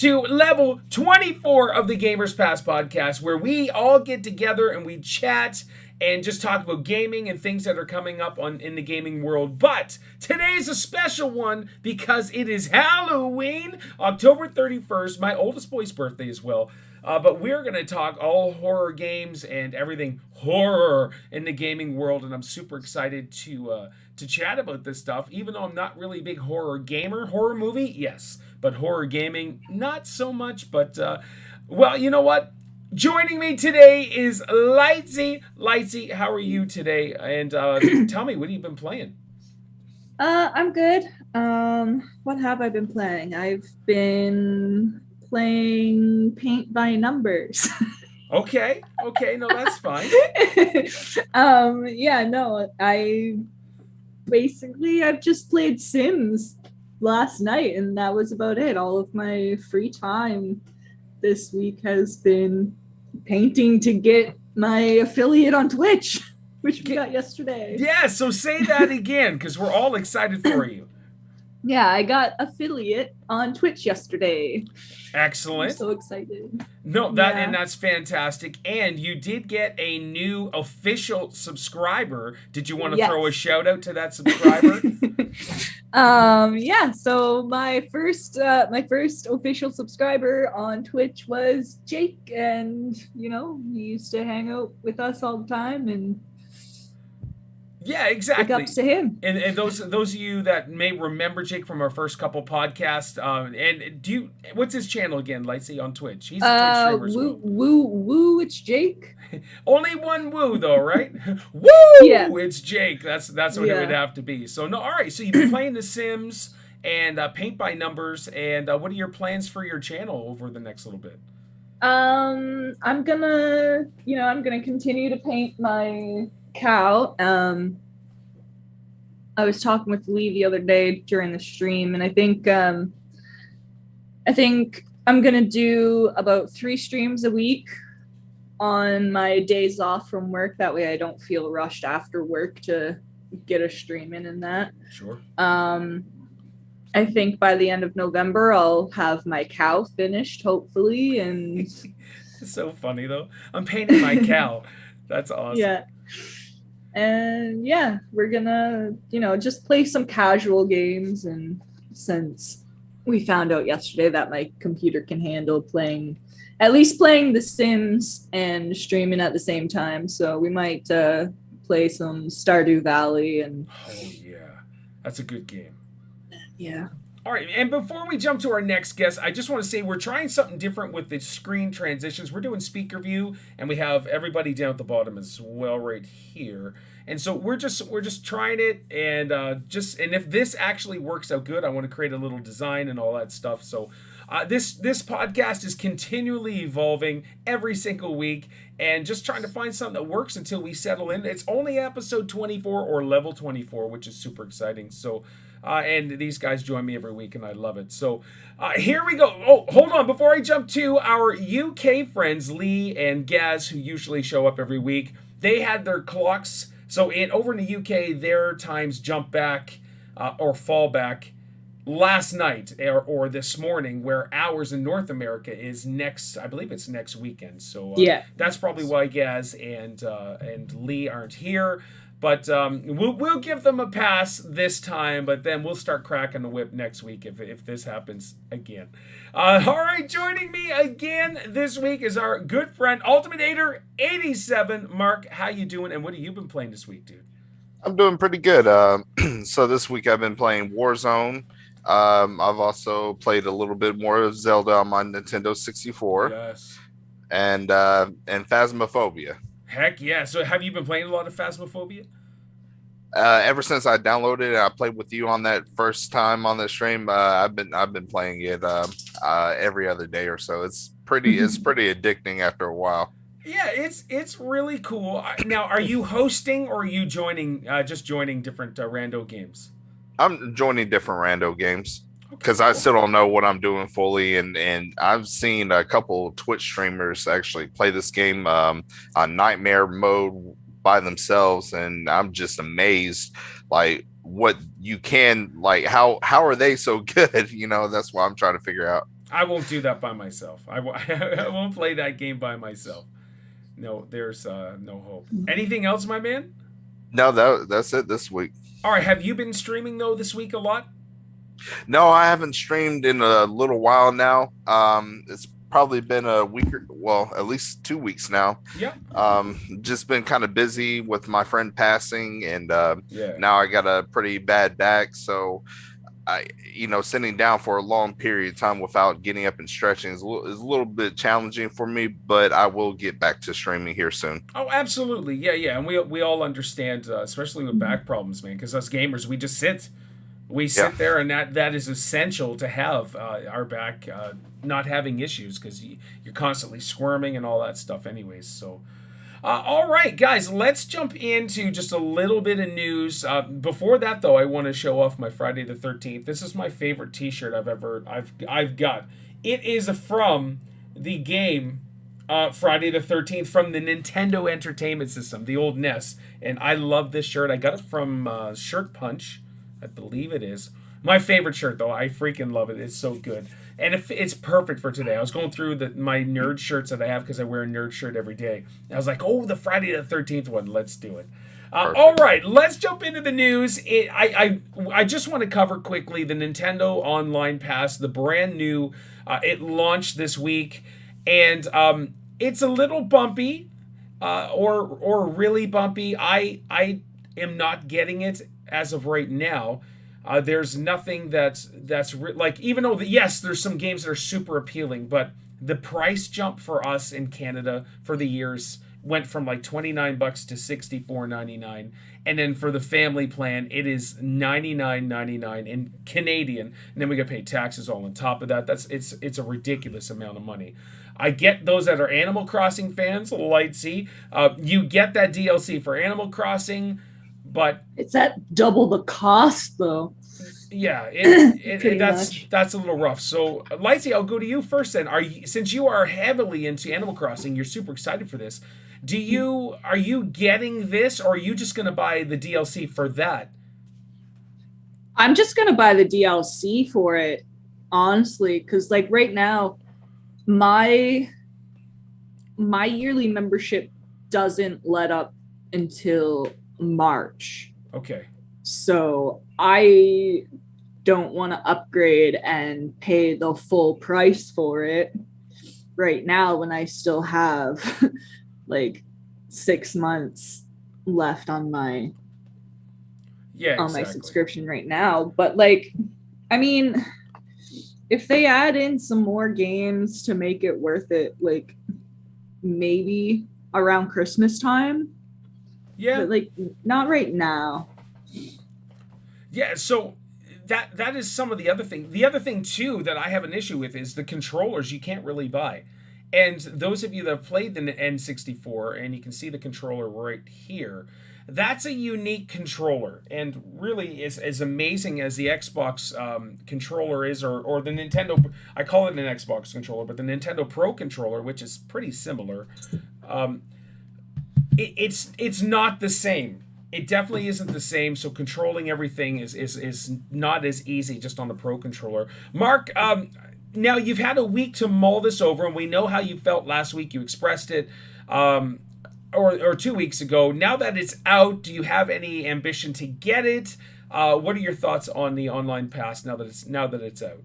to level 24 of the Gamers Pass podcast, where we all get together and we chat and just talk about gaming and things that are coming up in the gaming world. But today's a special one because it is Halloween, October 31st, my oldest boy's birthday as well. But we're going to talk all horror games and everything horror in the gaming world, and I'm super excited to chat about this stuff, even though I'm not really a big horror gamer. Horror movie, yes, but horror gaming, not so much. But, well, you know what? Joining me today is Lightsy. Lightsy, how are you today? And tell me, what have you been playing? I'm good. What have I been playing? I've been playing Paint by Numbers. Okay, no, that's fine. I've just played Sims last night, and that was about it. All of my free time this week has been painting to get my affiliate on Twitch, which we got yesterday. Yeah, so say that again, because we're all excited for you. Yeah, I got affiliate on Twitch yesterday. Excellent. I'm so excited. No, that's fantastic. And you did get a new official subscriber. Did you want to throw a shout out to that subscriber? So my first official subscriber on Twitch was Jake, and he used to hang out with us all the time, and yeah, exactly. Big ups to him. And those of you that may remember Jake from our first couple podcasts, and what's his channel again, Lightsy, on Twitch? He's a Twitch streamer as well. Woo, it's Jake. Only one woo though, right? Woo! Yeah. It's Jake. That's what it would have to be. So no, all right. So you've been playing The Sims and Paint by Numbers, and what are your plans for your channel over the next little bit? I'm gonna continue to paint my cow. I was talking with Lee the other day during the stream, and I think I'm gonna do about 3 streams a week on my days off from work. That way I don't feel rushed after work to get a stream in and that. Sure. I think by the end of November I'll have my cow finished, hopefully. And it's so funny though. I'm painting my cow. That's awesome. Yeah. And yeah, we're gonna, just play some casual games. And since we found out yesterday that my computer can handle playing The Sims and streaming at the same time, so we might play some Stardew Valley. And oh yeah, that's a good game. Yeah. All right, and before we jump to our next guest, I just want to say we're trying something different with the screen transitions. We're doing speaker view, and we have everybody down at the bottom as well right here. And so we're just trying it, and if this actually works out good, I want to create a little design and all that stuff. So this podcast is continually evolving every single week, and just trying to find something that works until we settle in. It's only episode 24 or level 24, which is super exciting. So. And these guys join me every week, and I love it. So here we go. Oh, hold on. Before I jump to our UK friends, Lee and Gaz, who usually show up every week, they had their clocks. So over in the UK, their times jump back or fall back last night or this morning, where ours in North America is I believe it's next weekend. So that's probably why Gaz and Lee aren't here. But we'll give them a pass this time, but then we'll start cracking the whip next week if this happens again. All right, joining me again this week is our good friend, Ultimator87. Mark, how you doing, and what have you been playing this week, dude? I'm doing pretty good. So this week I've been playing Warzone. I've also played a little bit more of Zelda on my Nintendo 64. Yes. And Phasmophobia. Heck yeah. So have you been playing a lot of Phasmophobia? Ever since I downloaded it, I played with you on that first time on the stream. I've been playing it every other day or so. It's pretty addicting after a while. Yeah, it's really cool. Now, are you hosting or are you joining different rando games? I'm joining different rando games because I still don't know what I'm doing fully, and I've seen a couple Twitch streamers actually play this game on nightmare mode by themselves, and I'm just amazed, what you can, how are they so good? That's what I'm trying to figure out. I won't do that by myself. I won't play that game by myself. No, there's no hope. Anything else, my man? No, that's it this week. All right. Have you been streaming though this week a lot? No, I haven't streamed in a little while now. It's probably been a week or, well, at least 2 weeks now. Yeah. Just been kind of busy with my friend passing, and Yeah. now I got a pretty bad back, so sitting down for a long period of time without getting up and stretching is a little bit challenging for me, but I will get back to streaming here soon. Oh, absolutely. Yeah. And we all understand, especially with back problems, man, because us gamers, we just sit. We sit there, and that is essential to have our back not having issues, because you're constantly squirming and all that stuff anyways. So, all right, guys, let's jump into just a little bit of news. Before that, though, I want to show off my Friday the 13th. This is my favorite T-shirt I've got. It is from the game Friday the 13th from the Nintendo Entertainment System, the old NES, and I love this shirt. I got it from Shirt Punch. I believe it is. My favorite shirt, though. I freaking love it. It's so good. And it's perfect for today. I was going through my nerd shirts that I have, because I wear a nerd shirt every day. And I was like, oh, the Friday the 13th one. Let's do it. All right, let's jump into the news. I just want to cover quickly the Nintendo Online Pass, the brand new. It launched this week. And it's a little bumpy or really bumpy. I am not getting it as of right now. There's nothing that's like, even though yes, there's some games that are super appealing, but the price jump for us in Canada for the years went from like $29 to $64.99, and then for the family plan it is $99.99 in Canadian, and then we got to pay taxes all on top of that. It's a ridiculous amount of money. I get those that are Animal Crossing fans, Lightsy. You get that DLC for Animal Crossing, but it's at double the cost, though. Yeah, that's a little rough. So, Lightsy, I'll go to you first. Then, since you are heavily into Animal Crossing, you're super excited for this. Are you getting this, or are you just going to buy the DLC for that? I'm just going to buy the DLC for it, honestly, because like right now, my yearly membership doesn't let up until March. Okay. So I don't want to upgrade and pay the full price for it right now when I still have like 6 months left on my my subscription right now. But like, I mean, if they add in some more games to make it worth it, like maybe around Christmas time. Yeah. But like not right now. Yeah, so that is some of the other thing. The other thing too that I have an issue with is the controllers you can't really buy. And those of you that have played the N64, and you can see the controller right here, that's a unique controller. And really, as amazing as the Xbox controller is, or the Nintendo, I call it an Xbox controller, but the Nintendo Pro controller, which is pretty similar, it's not the same. It definitely isn't the same. So controlling everything is not as easy just on the Pro controller. Mark, now you've had a week to mull this over, and we know how you felt last week. You expressed it, or 2 weeks ago. Now that it's out, do you have any ambition to get it? What are your thoughts on the online pass now that it's out?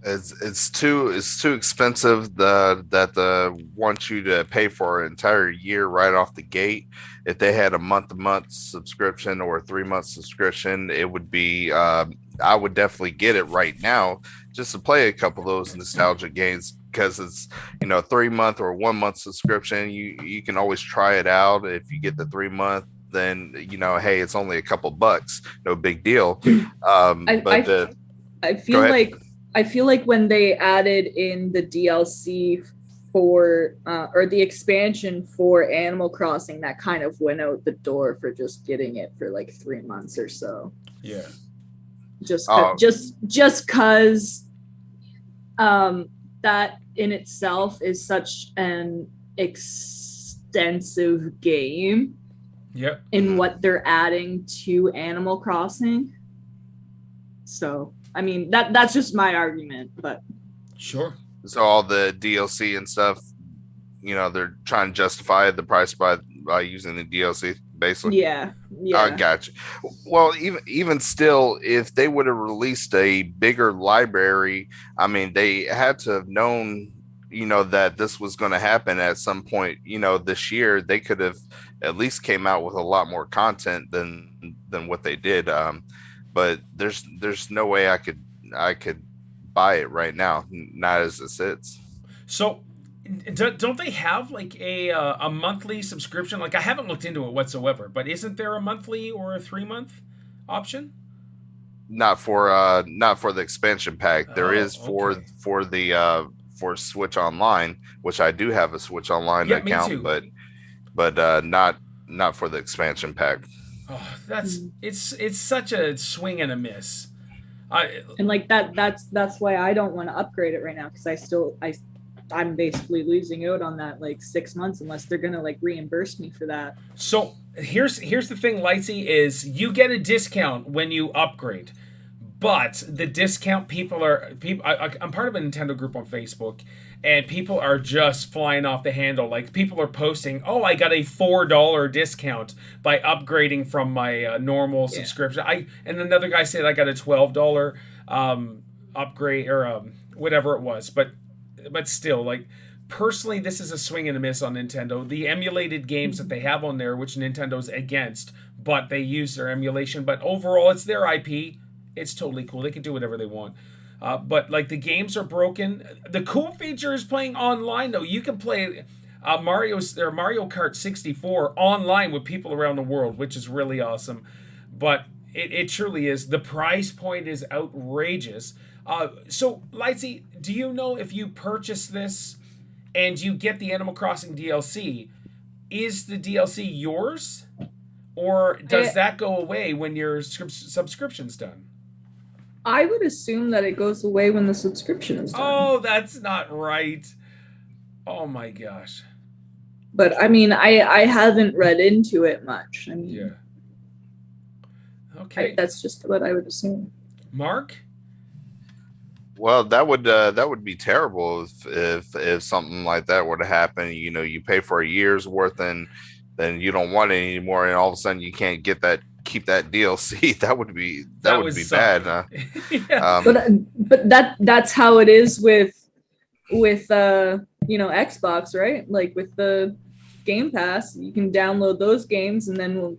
It's too expensive that want you to pay for an entire year right off the gate. If they had a month-to-month subscription or a 3-month subscription, it would be I would definitely get it right now just to play a couple of those nostalgia games, because it's 3-month or 1-month subscription. You can always try it out. If you get the 3-month, then hey, it's only a couple bucks, no big deal. I feel like when they added in the DLC for or the expansion for Animal Crossing, that kind of went out the door for just getting it for like 3 months or so. Yeah. Just because that in itself is such an extensive game. Yep. In what they're adding to Animal Crossing. So I mean, that's just my argument, but Sure. So all the DLC and stuff, they're trying to justify the price by using the DLC, basically. Yeah, I yeah. got you. Well, even still, if they would have released a bigger library, I mean, they had to have known, that this was going to happen at some point, this year. They could have at least came out with a lot more content than what they did. But there's no way I could buy it right now, not as it sits. So, don't they have like a monthly subscription? Like I haven't looked into it whatsoever, but isn't there a monthly or a 3-month option? Not for the expansion pack. There is Oh, okay. for Switch Online, which I do have a Switch Online Yeah, me account, too. but not for the expansion pack. Oh, that's Mm. it's such a swing and a miss. I And like that's why I don't want to upgrade it right now, because I'm basically losing out on that like 6 months unless they're gonna like reimburse me for that. So here's the thing, Lightsy, is you get a discount when you upgrade, but the discount people. I'm part of a Nintendo group on Facebook, and people are just flying off the handle. Like people are posting, "Oh, I got a $4 discount by upgrading from my normal Yeah. subscription." And another guy said I got a $12 upgrade or whatever it was, but still, like personally, this is a swing and a miss on Nintendo. The emulated games that they have on there, which Nintendo's against, but they use their emulation. But overall, it's their IP. It's totally cool. They can do whatever they want. But like the games are broken. The cool feature is playing online though. You can play Mario Kart 64 online with people around the world, which is really awesome. But it truly is. The price point is outrageous. So, Lightsy, do you know if you purchase this and you get the Animal Crossing DLC, is the DLC yours? Or does that go away when your subscription's done? I would assume that it goes away when the subscription is done. Oh, that's not right. Oh my gosh. But I mean, I haven't read into it much. I mean, Yeah. Okay. that's just what I would assume. Mark? Well, that would be terrible if something like that were to happen. You pay for a year's worth and then you don't want it anymore, and all of a sudden you can't keep that DLC. That would be bad. Huh? Yeah. But that's how it is with Xbox, right? Like with the Game Pass, you can download those games, and then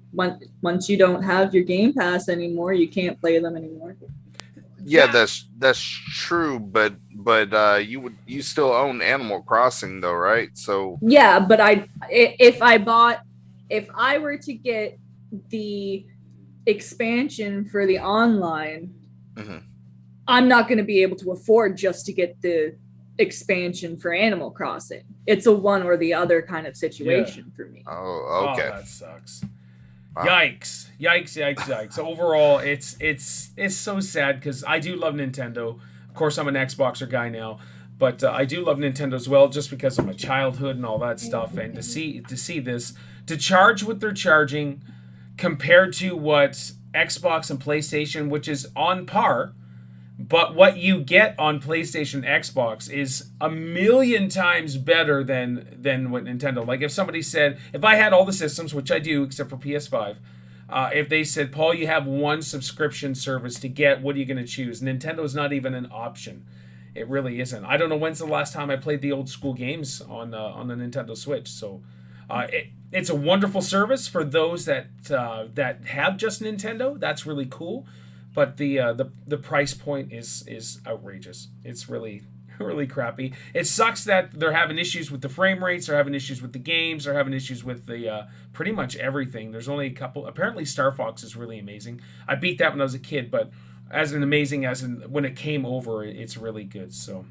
once you don't have your Game Pass anymore, you can't play them anymore. Yeah, that's true, but you still own Animal Crossing though, right? So Yeah, but if I were to get the expansion for the online, Mhm. I'm not going to be able to afford just to get the expansion for Animal Crossing. It's a one or the other kind of situation for me. Oh, okay. Oh, that sucks. Wow. Yikes. Overall, it's so sad because I do love Nintendo. Of course, I'm an Xboxer guy now, but I do love Nintendo as well, just because of my childhood and all that stuff. And to see this, to charge what they're charging, compared to what Xbox and PlayStation, which is on par, but what you get on PlayStation, Xbox is a million times better than what Nintendo. Like if somebody said, if I had all the systems, which I do except for PS5, if they said, Paul, you have one subscription service to get, what are you going to choose? Nintendo's not even an option. It really isn't. I don't know when's the last time I played the old school games on the Nintendo Switch. So it's a wonderful service for those that have just Nintendo. That's really cool. But the price point is outrageous. It's really crappy. It sucks that they're having issues with the frame rates, they're having issues with the games, they're having issues with the pretty much everything. There's only a couple. Apparently, Star Fox is really amazing. I beat that when I was a kid, but when it came over, it's really good. So,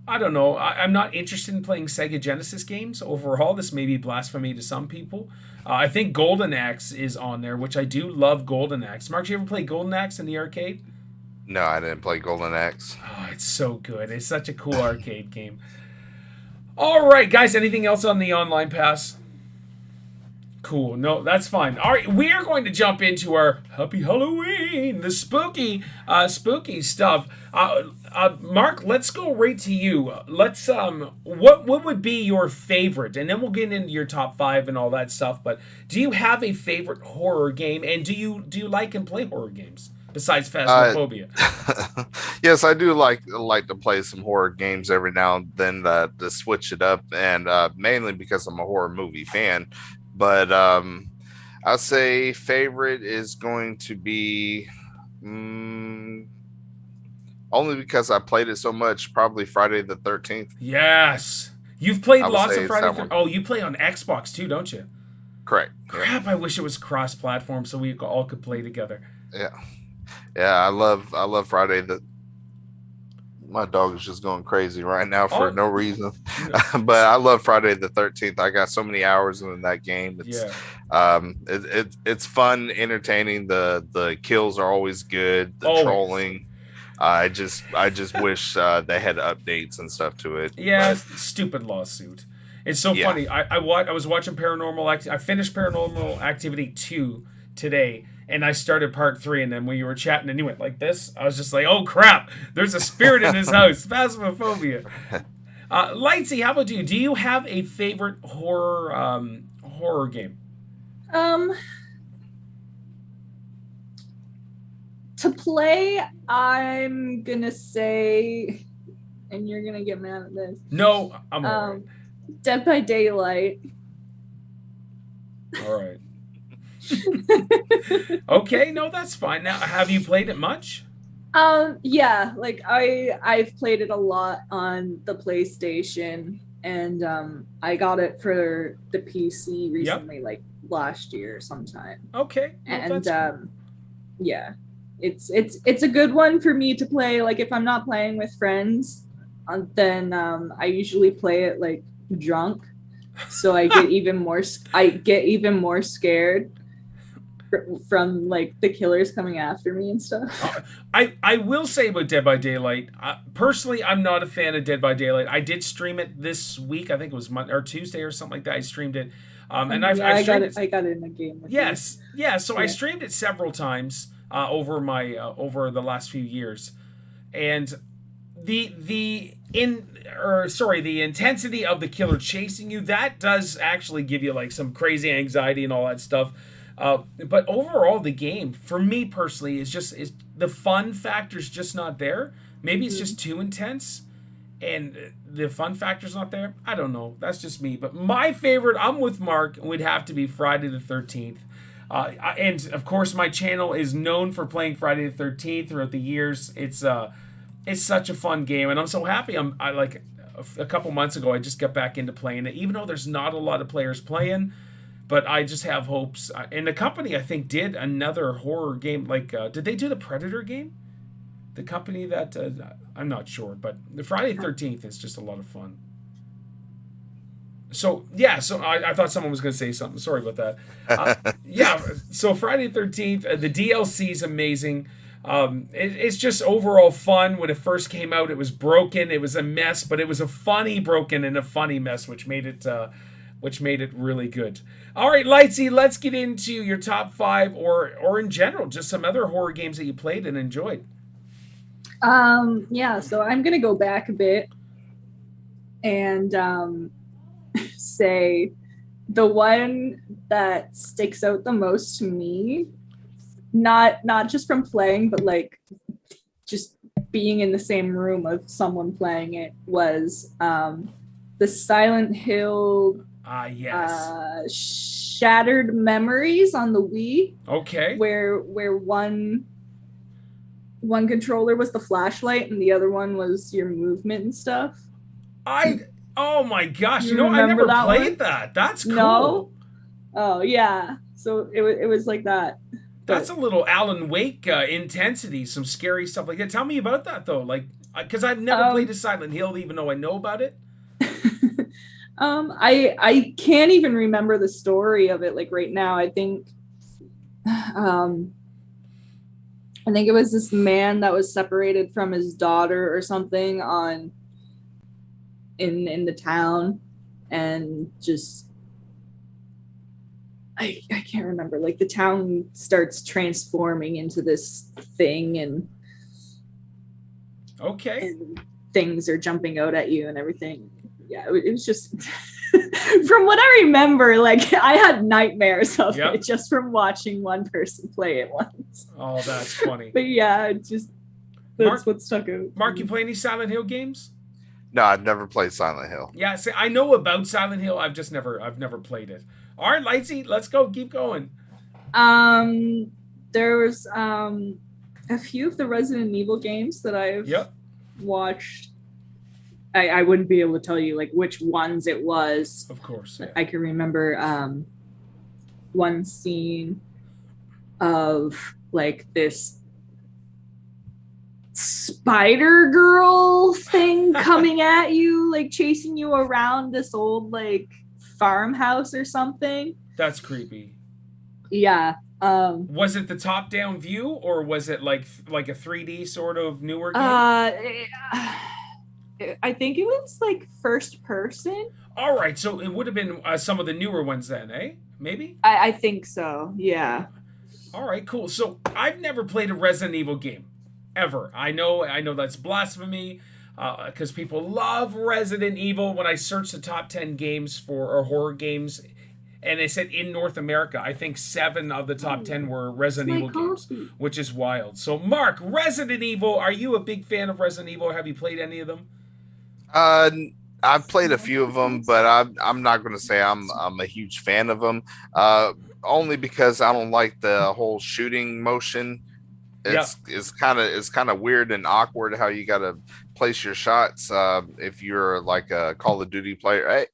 I don't know. I'm not interested in playing Sega Genesis games overall. This may be blasphemy to some people. I think Golden Axe is on there, which I do love Golden Axe. Mark, did you ever play Golden Axe in the arcade? No, I didn't play Golden Axe. Oh, it's so good. It's such a cool arcade game. All right, guys. Anything else on the online pass? Cool. No, that's fine. All right, we are going to jump into our Happy Halloween, the spooky stuff. Mark, let's go right to you. Let's what would be your favorite, and then we'll get into your top 5 and all that stuff. But do you have a favorite horror game, and do you like and play horror games besides Phasmophobia? Yes, I do like to play some horror games every now and then to switch it up, and mainly because I'm a horror movie fan. But I'll say favorite is going to be only because I played it so much. Probably Friday the 13th. Yes, you've played I would lots say of it's Friday. that one. Oh, you play on Xbox too, don't you? Correct. Crap! I wish it was cross-platform so we all could play together. Yeah. I love Friday the. My dog is just going crazy right now for no reason, but I love Friday the 13th. I got so many hours in that game. It's fun, entertaining. The kills are always good. The trolling. I just wish they had updates and stuff to it. Yeah, stupid lawsuit. It's so funny. I was watching Paranormal Activity. I finished Paranormal Activity 2 today. And I started part 3, and then when you were chatting and you went like this, I was just like, oh crap, there's a spirit in this house. Phasmophobia. Lightsy, how about you? Do you have a favorite horror game? To play, I'm gonna say, and you're gonna get mad at this. No, I'm alright. Dead by Daylight. All right. Okay, no, that's fine. Now, have you played it much? Yeah, like I've played it a lot on the PlayStation, and I got it for the PC recently, like last year sometime. Okay, and yeah, it's a good one for me to play. Like if I'm not playing with friends, then I usually play it like drunk, so I get even more scared from like the killers coming after me and stuff. I will say about Dead by Daylight, personally, I'm not a fan of Dead by Daylight. I did stream it this week. I think it was Monday or Tuesday or something like that. I streamed it, and I got it in a game. Yes, yeah. So I streamed it several times over the last few years, and the intensity of the killer chasing you, that does actually give you like some crazy anxiety and all that stuff. But overall, the game, for me personally, is the fun factor's just not there. Maybe it's just too intense, and the fun factor's not there. I don't know. That's just me. But my favorite, I'm with Mark, would have to be Friday the 13th. And of course, my channel is known for playing Friday the 13th throughout the years. It's such a fun game, and I'm so happy. I like a couple months ago, I just got back into playing it, even though there's not a lot of players playing. But I just have hopes. And the company, I think, did another horror game. Like, did they do the Predator game? The company that, I'm not sure. But the Friday the 13th is just a lot of fun. So, yeah. So I thought someone was going to say something. Sorry about that. Yeah. So Friday the 13th, the DLC is amazing. It's just overall fun. When it first came out, it was broken. It was a mess. But it was a funny broken and a funny mess, which made it really good. All right, Lightsy, let's get into your top 5 or in general, just some other horror games that you played and enjoyed. Yeah, so I'm going to go back a bit and say the one that sticks out the most to me, not just from playing, but like just being in the same room of someone playing it, was the Silent Hill Shattered Memories on the Wii. Okay. Where one controller was the flashlight and the other one was your movement and stuff. Oh my gosh! I never played that. That's cool. No? Oh yeah. So it was like that. That's a little Alan Wake intensity, some scary stuff like that. Tell me about that though, like because I've never played a Silent Hill, even though I know about it. I can't even remember the story of it like right now. I think it was this man that was separated from his daughter or something in the town, and just I I can't remember. Like the town starts transforming into this thing, and things are jumping out at you and everything. Yeah, it was just from what I remember, like I had nightmares of it just from watching one person play it once. Oh, that's funny. But yeah, it just that's what stuck out. Mark, you play any Silent Hill games? No, I've never played Silent Hill. Yeah, see, I know about Silent Hill. I've never played it. All right, Lightsy, let's go. Keep going. There was a few of the Resident Evil games that I've watched. I wouldn't be able to tell you like which ones it was. Of course. Yeah. I can remember one scene of like this spider girl thing coming at you, like chasing you around this old like farmhouse or something. That's creepy. Yeah. Was it the top-down view, or was it like a 3D sort of newer game? I think it was like first person. All right, so it would have been some of the newer ones then, eh? Maybe? I think so, yeah. All right, cool. So I've never played a Resident Evil game, ever. I know that's blasphemy, because people love Resident Evil. When I searched the top 10 games or horror games, and they said in North America, I think 7 of the top 10 were Resident Evil games, which is wild. So Mark, Resident Evil, are you a big fan of Resident Evil? Have you played any of them? I've played a few of them, but I'm not going to say I'm a huge fan of them. Only because I don't like the whole shooting motion. It's kind of weird and awkward how you got to place your shots. If you're like a Call of Duty player, hey,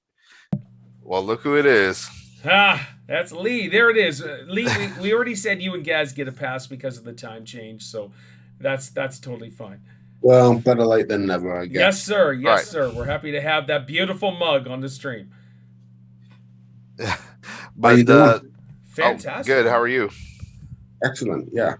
well, look who it is. That's Lee. There it is. Lee, we already said you and Gaz get a pass because of the time change, so that's totally fine. Well, better late than never, I guess. Yes, sir. Yes, sir. We're happy to have that beautiful mug on the stream. But, how you doing? Fantastic. Good. How are you? Excellent. Yeah.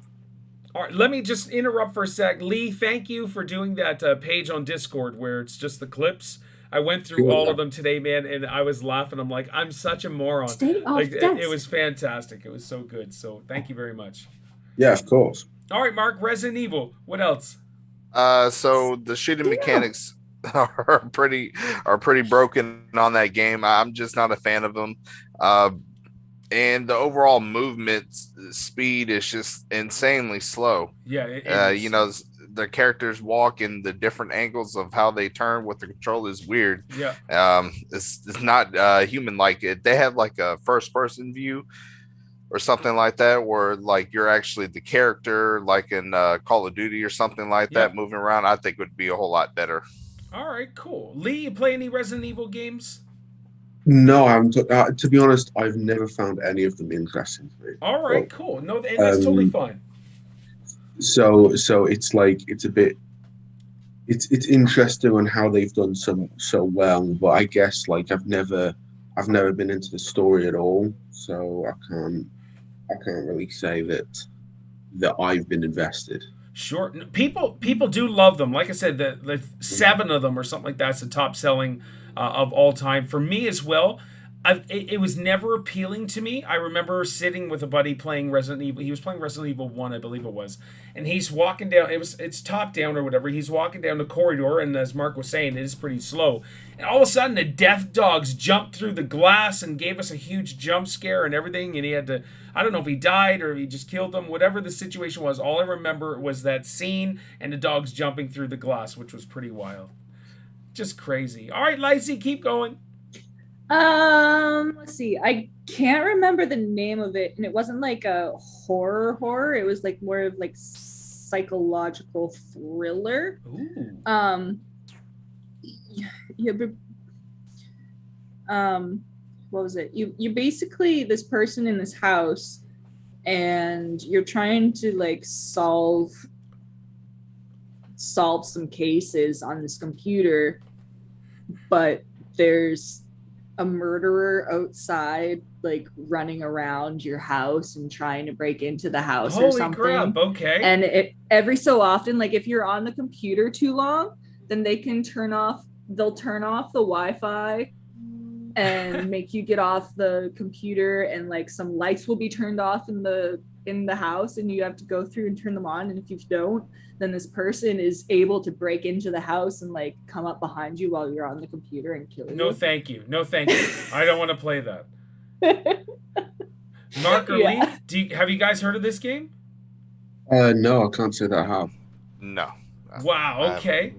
All right. Let me just interrupt for a sec. Lee, thank you for doing that page on Discord where it's just the clips. I went through all of them today, man, and I was laughing. I'm like, I'm such a moron. It was fantastic. It was so good. So thank you very much. Yeah, of course. All right, Mark, Resident Evil. What else? So the shooting mechanics are pretty broken on that game. I'm just not a fan of them. And the overall movement speed is just insanely slow. Yeah. You know, the characters walk in the different angles of how they turn with the control is weird. Yeah. It's not human like it. They have like a first person view or something like that, where like you're actually the character, like in Call of Duty or something like that, moving around. I think would be a whole lot better. All right, cool. Lee, you play any Resident Evil games? No, to be honest, I've never found any of them interesting. All right, cool. No, and that's totally fine. So it's like it's interesting on how they've done so well, but I guess like I've never been into the story at all, so I can't really say that I've been invested. Sure, people do love them. Like I said, the 7 of them or something like that's the top selling of all time for me as well. It was never appealing to me. I remember sitting with a buddy playing Resident Evil. He was playing Resident Evil 1, I believe it was. And he's walking down, it's top down or whatever. He's walking down the corridor, and as Mark was saying, it is pretty slow. And all of a sudden, the death dogs jumped through the glass and gave us a huge jump scare and everything. And he had to, I don't know if he died or he just killed them, whatever the situation was. All I remember was that scene and the dogs jumping through the glass, which was pretty wild. Just crazy. All right, Lightsy, keep going. Let's see. I can't remember the name of it, and it wasn't like a horror. It was like more of like psychological thriller. Ooh. What was it? You basically this person in this house, and you're trying to like solve some cases on this computer, but there's a murderer outside, like running around your house and trying to break into the house or something. Holy crap, okay. And it every so often, like if you're on the computer too long, then they'll turn off the Wi-Fi and make you get off the computer, and like some lights will be turned off in the house, and you have to go through and turn them on. And if you don't, then this person is able to break into the house and like come up behind you while you're on the computer and kill you. No, thank you. No, thank you. I don't want to play that. Mark or Yeah. Lee, have you guys heard of this game? No, I can't say that I have. No. Wow. Okay.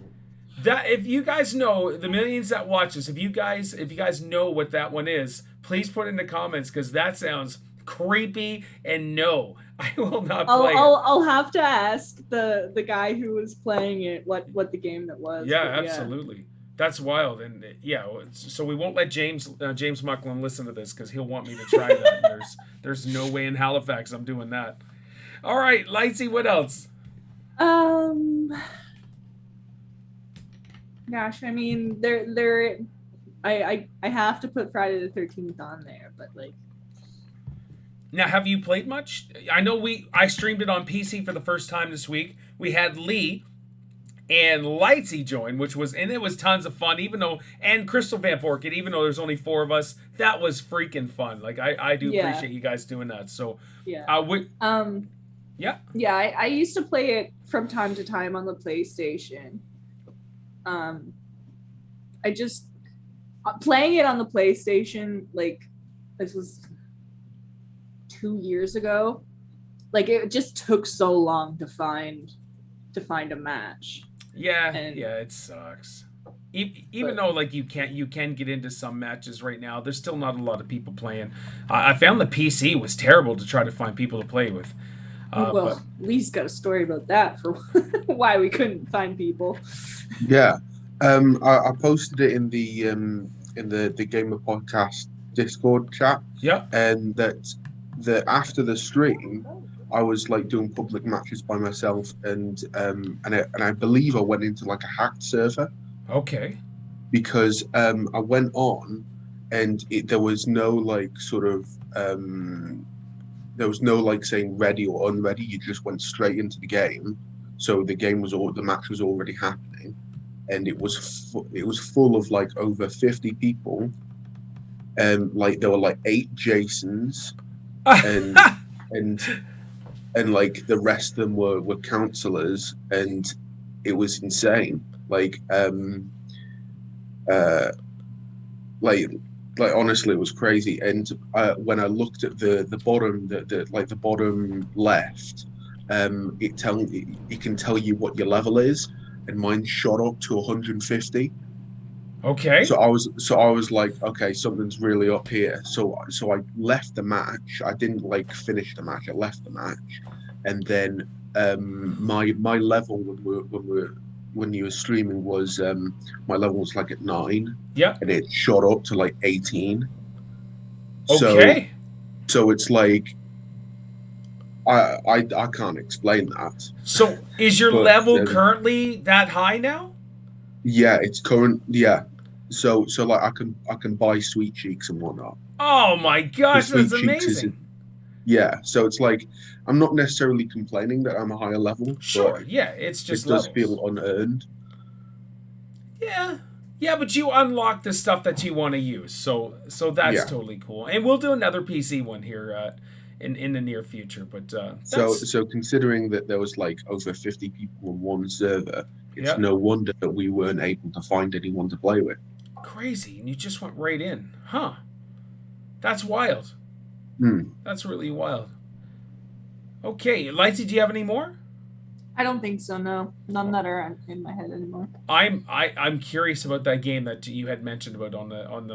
That if you guys know, the millions that watch us, if you guys know what that one is, please put it in the comments, because that sounds creepy. And no, I will not play it. I'll have to ask the guy who was playing it what the game that was. Yeah, absolutely. That's wild. And yeah, so we won't let James Mucklin listen to this, because he'll want me to try that. And there's no way in Halifax I'm doing that. All right, Lightsy, what else? Gosh, I mean, I have to put Friday the 13th on there, but like. Now, have you played much? I know I streamed it on PC for the first time this week. We had Lee and Lightsy join, and it was tons of fun, and Crystal Vamp Orchid, even though there's only 4 of us, that was freaking fun. Like, I do appreciate you guys doing that. So, yeah. Yeah. Yeah, I used to play it from time to time on the PlayStation. I just playing it on the PlayStation, like, this was 2 years ago. Like, it just took so long to find a match. Yeah, it sucks. Even though like you can get into some matches right now, there's still not a lot of people playing. I found the PC was terrible to try to find people to play with. Lee's got a story about that for why we couldn't find people. Yeah, I posted it in the Gamer Podcast Discord chat. Yeah, and that after the stream, I was like doing public matches by myself, and I believe I went into like a hacked server. Okay. Because I went on, and there was no like sort of there was no like saying ready or unready. You just went straight into the game. So the match was already happening, and it was full of like over 50 people, and like there were like 8 Jasons, and like the rest of them were counselors, and it was insane. Like honestly, it was crazy. And when I looked at the bottom, the bottom left, it can tell you what your level is, and mine shot up to 150. Okay. So I was like, okay, something's really up here. So I left the match. I didn't like finish the match. I left the match, and then my level when you were streaming was my level was like at 9. Yeah. And it shot up to like 18. Okay. So it's like I can't explain that. So is your level currently that high now? Yeah, it's current. Yeah. So like I can buy sweet cheeks and whatnot. Oh my gosh, that's amazing. Yeah, so it's like I'm not necessarily complaining that I'm a higher level. Sure, yeah, it's just it does feel unearned. Yeah, but you unlock the stuff that you want to use, so that's totally cool. And we'll do another PC one here in the near future. But so considering that there was like over 50 people on one server, it's no wonder that we weren't able to find anyone to play with. Crazy, and you just went right in, huh? That's wild. That's really wild. Okay, Lightsy, do you have any more? I don't think so. No, none that are in my head anymore. I'm curious about that game that you had mentioned about on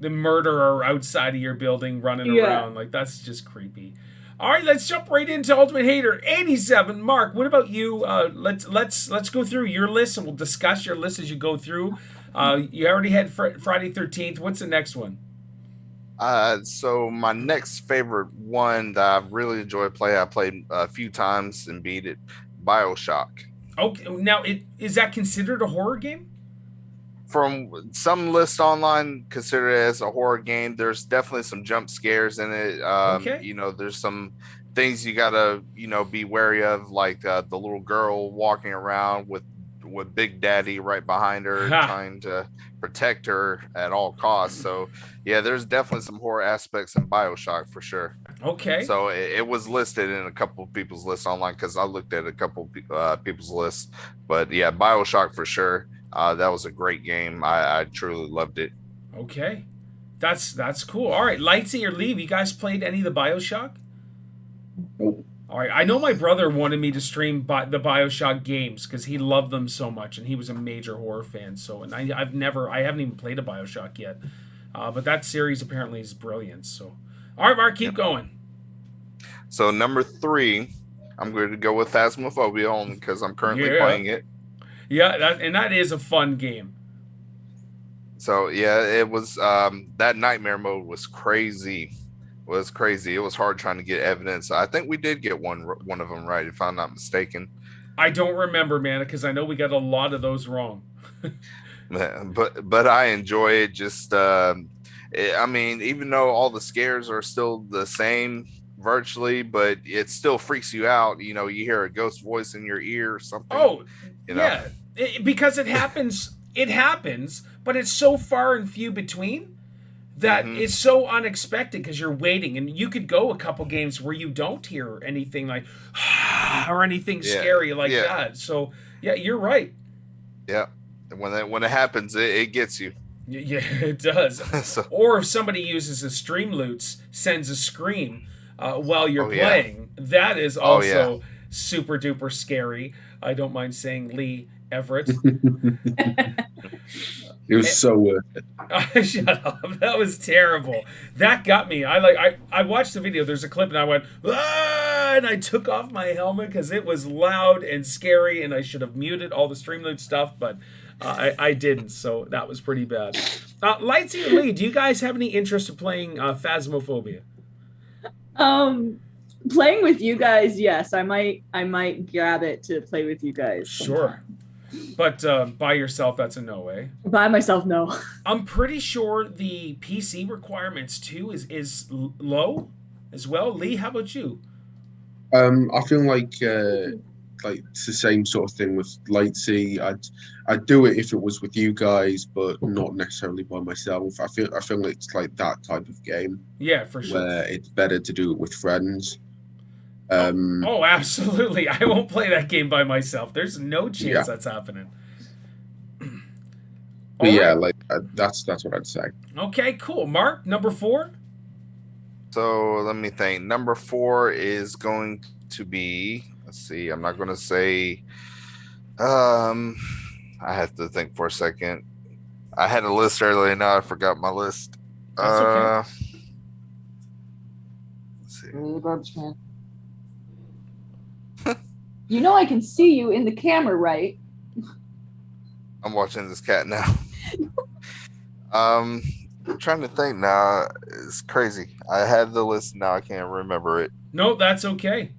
the murderer outside of your building running around. Like, that's just creepy. All right, let's jump right into Ultimate Hater 87. Mark, what about you? Let's go through your list, and we'll discuss your list as you go through. You already had Friday 13th. What's the next one? So my next favorite one that I really enjoy playing, I played a few times and beat it, BioShock. Okay, now is that considered a horror game? From some lists online, consider it as a horror game. There's definitely some jump scares in it. Okay. You know, there's some things you gotta, be wary of, like the little girl walking around with with Big Daddy right behind her, Ha. trying to protect her at all costs. So yeah, there's definitely some horror aspects in BioShock for sure. Okay. So it was listed in a couple of people's lists online because I looked at a couple of people's lists. But yeah, BioShock for sure. That was a great game. I truly loved it. Okay. That's cool. All right, Lightsy or Lee, you guys played any of the BioShock? Nope. All right, I know my brother wanted me to stream the BioShock games because he loved them so much, and he was a major horror fan. So, and I haven't even played a BioShock yet, but that series apparently is brilliant. So, all right, Mark, keep going. So number 3, I'm going to go with Phasmophobia only because I'm currently playing it. Yeah, that is a fun game. So yeah, it was that nightmare mode was crazy. It was hard trying to get evidence. I think we did get one of them right, if I'm not mistaken. I don't remember, man, because I know we got a lot of those wrong. but I enjoy it. Just I mean, even though all the scares are still the same virtually, but it still freaks you out. You know, you hear a ghost voice in your ear or something. Oh, you know? Yeah, because it happens. It happens, but it's so far and few between that it's so unexpected because you're waiting, and you could go a couple games where you don't hear anything like or anything scary like that. So yeah, you're right. Yeah, when it happens, it gets you. Yeah, it does. Or if somebody uses a stream loots, sends a scream while you're playing, that is also super duper scary. I don't mind saying Lee Everett. It was so worth it. Shut up. That was terrible. That got me. I watched the video. There's a clip and I went, ah! And I took off my helmet because it was loud and scary and I should have muted all the Streamloot stuff, but I didn't, so that was pretty bad. Lightsy and Lee, do you guys have any interest in playing Phasmophobia? Playing with you guys, yes. I might grab it to play with you guys. Sure. But by yourself, that's a no way. By myself, no. I'm pretty sure the PC requirements too is low as well. Lee, how about you? I feel like it's the same sort of thing with Lightsy. I'd do it if it was with you guys, but not necessarily by myself. I feel like it's like that type of game. Yeah, for sure. Where it's better to do it with friends. Oh, absolutely. I won't play that game by myself. There's no chance that's happening. But yeah, like that's what I'd say. Okay, cool. Mark, number 4? So let me think. Number 4 is going to be, let's see, I'm not going to say, I have to think for a second. I had a list earlier, now I forgot my list. That's okay. Let's see. Really, Barb's fan. You know I can see you in the camera, right? I'm watching this cat now. I'm trying to think now. It's crazy. I had the list now. I can't remember it. No, that's okay.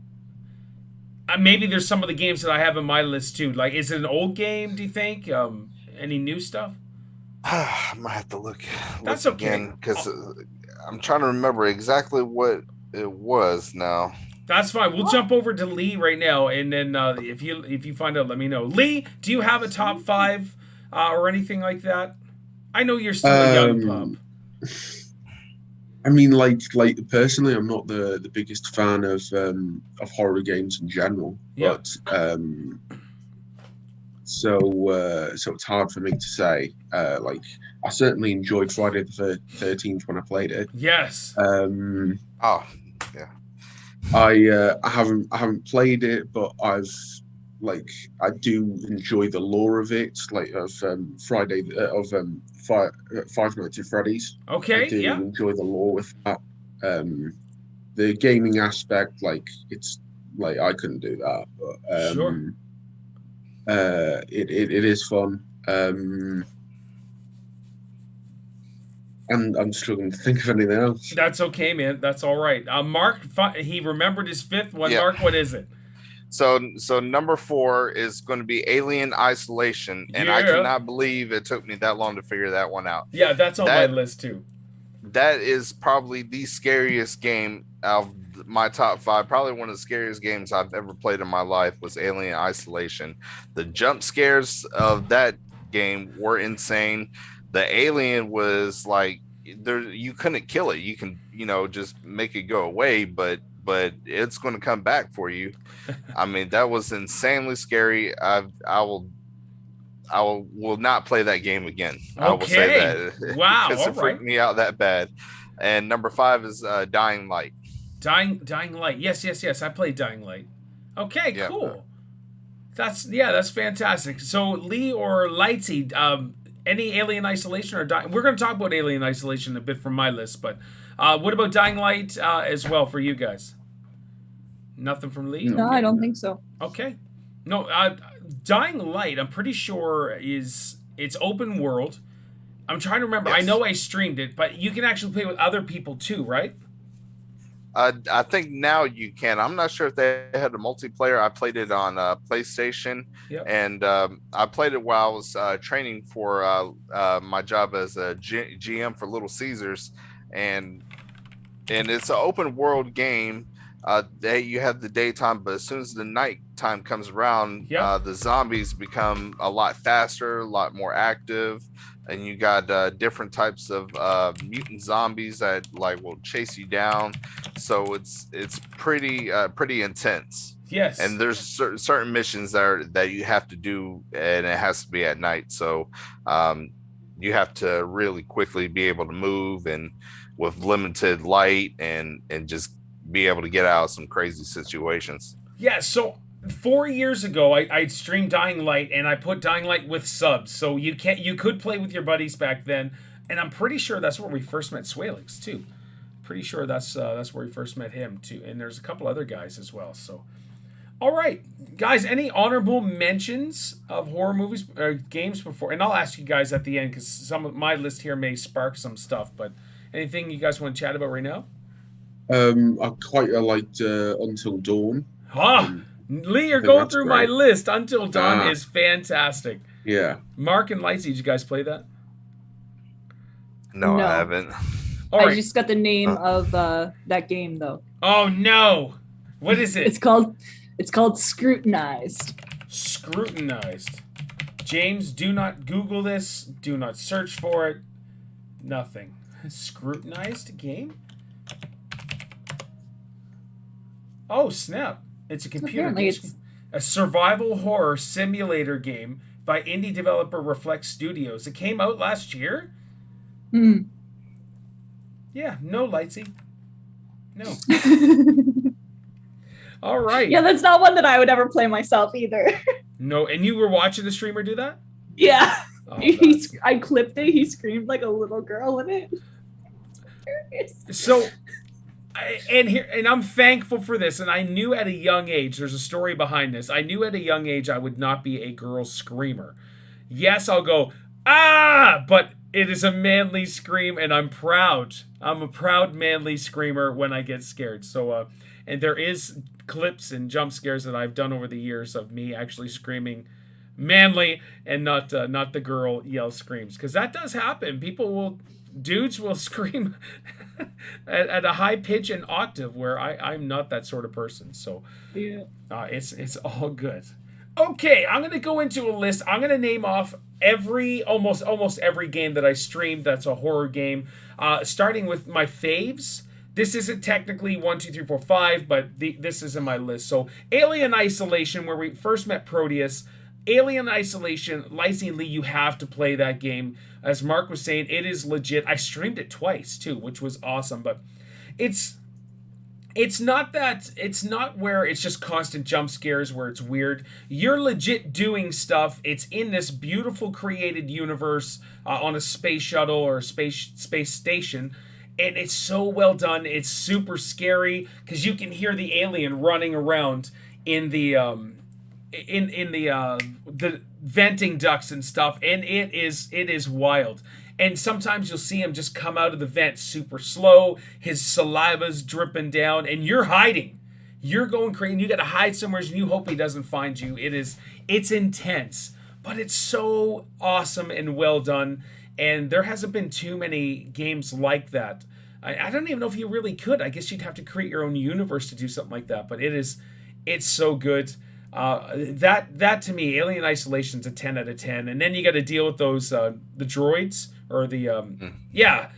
Maybe there's some of the games that I have in my list too. Like, is it an old game, do you think? Any new stuff? I might have to look That's okay. again because I'm trying to remember exactly what it was now. That's fine. We'll jump over to Lee right now, and then if you find out, let me know. Lee, do you have a top 5 or anything like that? I know you're still a young pup. I mean, like personally, I'm not the biggest fan of horror games in general. Yeah. But so it's hard for me to say. Like, I certainly enjoyed Friday the 13th when I played it. Yes. Oh, yeah. I haven't played it, but I do enjoy the lore of it, like of Five Nights at Freddy's. Okay, I do enjoy the lore with that. The gaming aspect, like it's like I couldn't do that, but sure. It is fun. And I'm struggling to think of anything else. That's okay, man. That's all right. Mark, he remembered his 5th one. Yeah. Mark, what is it? So number 4 is going to be Alien Isolation, and I cannot believe it took me that long to figure that one out. Yeah, that's on my list too. That is probably the scariest game of my top 5, probably one of the scariest games I've ever played in my life was Alien Isolation. The jump scares of that game were insane. The alien was like, there, you couldn't kill it. You can, just make it go away, but it's going to come back for you. I mean, that was insanely scary. I will not play that game again. Okay. I will say that. Wow. Because All it freaked me out that bad. And number 5 is Dying Light. Dying Light. Yes. I played Dying Light. Okay, Yeah. cool. That's fantastic. So Lee or Lightsy, any Alien Isolation or we're going to talk about Alien Isolation a bit from my list, but what about Dying Light as well for you guys? Nothing from Lee? No, Okay. I don't think so. Okay. No, Dying Light, I'm pretty sure it's open world. I'm trying to remember. Yes. I know I streamed it, but you can actually play with other people too, right? I think now you can. I'm not sure if they had a multiplayer. I played it on PlayStation, Yep. and I played it while I was training for my job as a GM for Little Caesars, and it's an open world game. You have the daytime, but as soon as the nighttime comes around, Yep. the zombies become a lot faster, a lot more active, and you got different types of mutant zombies that will chase you down. So it's pretty intense. Yes. And there's certain missions that you have to do, and it has to be at night. So you have to really quickly be able to move and with limited light and just be able to get out of some crazy situations. Yeah, so 4 years ago, I streamed Dying Light, and I put Dying Light with subs, so you could play with your buddies back then, and I'm pretty sure that's where we first met Swalix too. Pretty sure that's where we first met him too, and there's a couple other guys as well. So, all right, guys, any honorable mentions of horror movies or games before? And I'll ask you guys at the end because some of my list here may spark some stuff. But anything you guys want to chat about right now? I quite liked Until Dawn. Lee, you're think going that's through my great. list. Until Dawn is fantastic. Yeah. Mark and Lightsy, did you guys play that? No, No. I haven't. All I right. just got the name of that game though. Oh no! What is it? It's called Scrutinized. Scrutinized. James, do not Google this. Do not search for it. Nothing. Scrutinized game? Oh, snap. It's a computer Apparently game. A survival horror simulator game by indie developer Reflect Studios. It came out last year? Hmm. Yeah, no, Lightsy. No. All right. Yeah, that's not one that I would ever play myself either. No, and you were watching the streamer do that? Yeah. Oh, that's- I clipped it. He screamed like a little girl in it. So, and I'm thankful for this. And I knew at a young age, there's a story behind this. I knew at a young age I would not be a girl screamer. Yes, I'll go, ah, but it is a manly scream, and I'm proud. I'm a proud manly screamer when I get scared. So, and there is clips and jump scares that I've done over the years of me actually screaming manly and not the girl yell screams, because that does happen. Dudes will scream at a high pitch and octave where I'm not that sort of person. So Yeah. it's all good. Okay, I'm gonna go into a list. I'm gonna name off almost every game that I streamed that's a horror game. Starting with my faves. This isn't technically 1, 2, 3, 4, 5, but this is in my list. So Alien Isolation, where we first met Proteus. Alien Isolation, Lightsy and Lee, you have to play that game. As Mark was saying, it is legit. I streamed it twice too, which was awesome. But it's not where it's just constant jump scares where it's weird. You're legit doing stuff. It's in this beautiful created universe on a space shuttle or a space station. And it's so well done. It's super scary because you can hear the alien running around in the the venting ducts and stuff, and it is wild. And sometimes you'll see him just come out of the vent super slow. His saliva's dripping down, and you're hiding. You're going crazy. And you got to hide somewhere, and you hope he doesn't find you. It's intense, but it's so awesome and well done. And there hasn't been too many games like that I don't even know if you really could. I guess you'd have to create your own universe to do something like that. But it's so good. That to me, Alien Isolation's a 10 out of 10. And then you got to deal with those the droids or the yeah.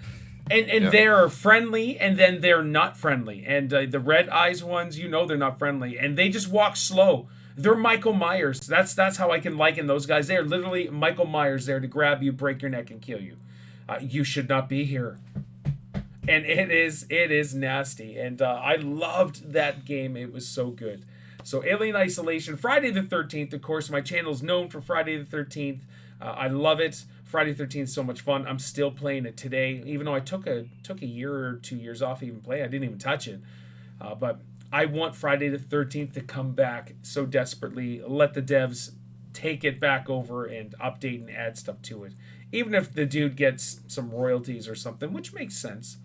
And they're friendly, and then they're not friendly. And the red eyes ones, they're not friendly, and they just walk slow. They're Michael Myers. That's how I can liken those guys. They're literally Michael Myers there to grab you, break your neck, and kill you. You should not be here. And it is nasty. And I loved that game. It was so good. So Alien Isolation, Friday the 13th. Of course, my channel's known for Friday the 13th. I love it. Friday the 13th is so much fun. I'm still playing it today, even though I took a year or 2 years off to even play. I didn't even touch it. But I want Friday the 13th to come back so desperately. Let the devs take it back over and update and add stuff to it. Even if the dude gets some royalties or something, which makes sense.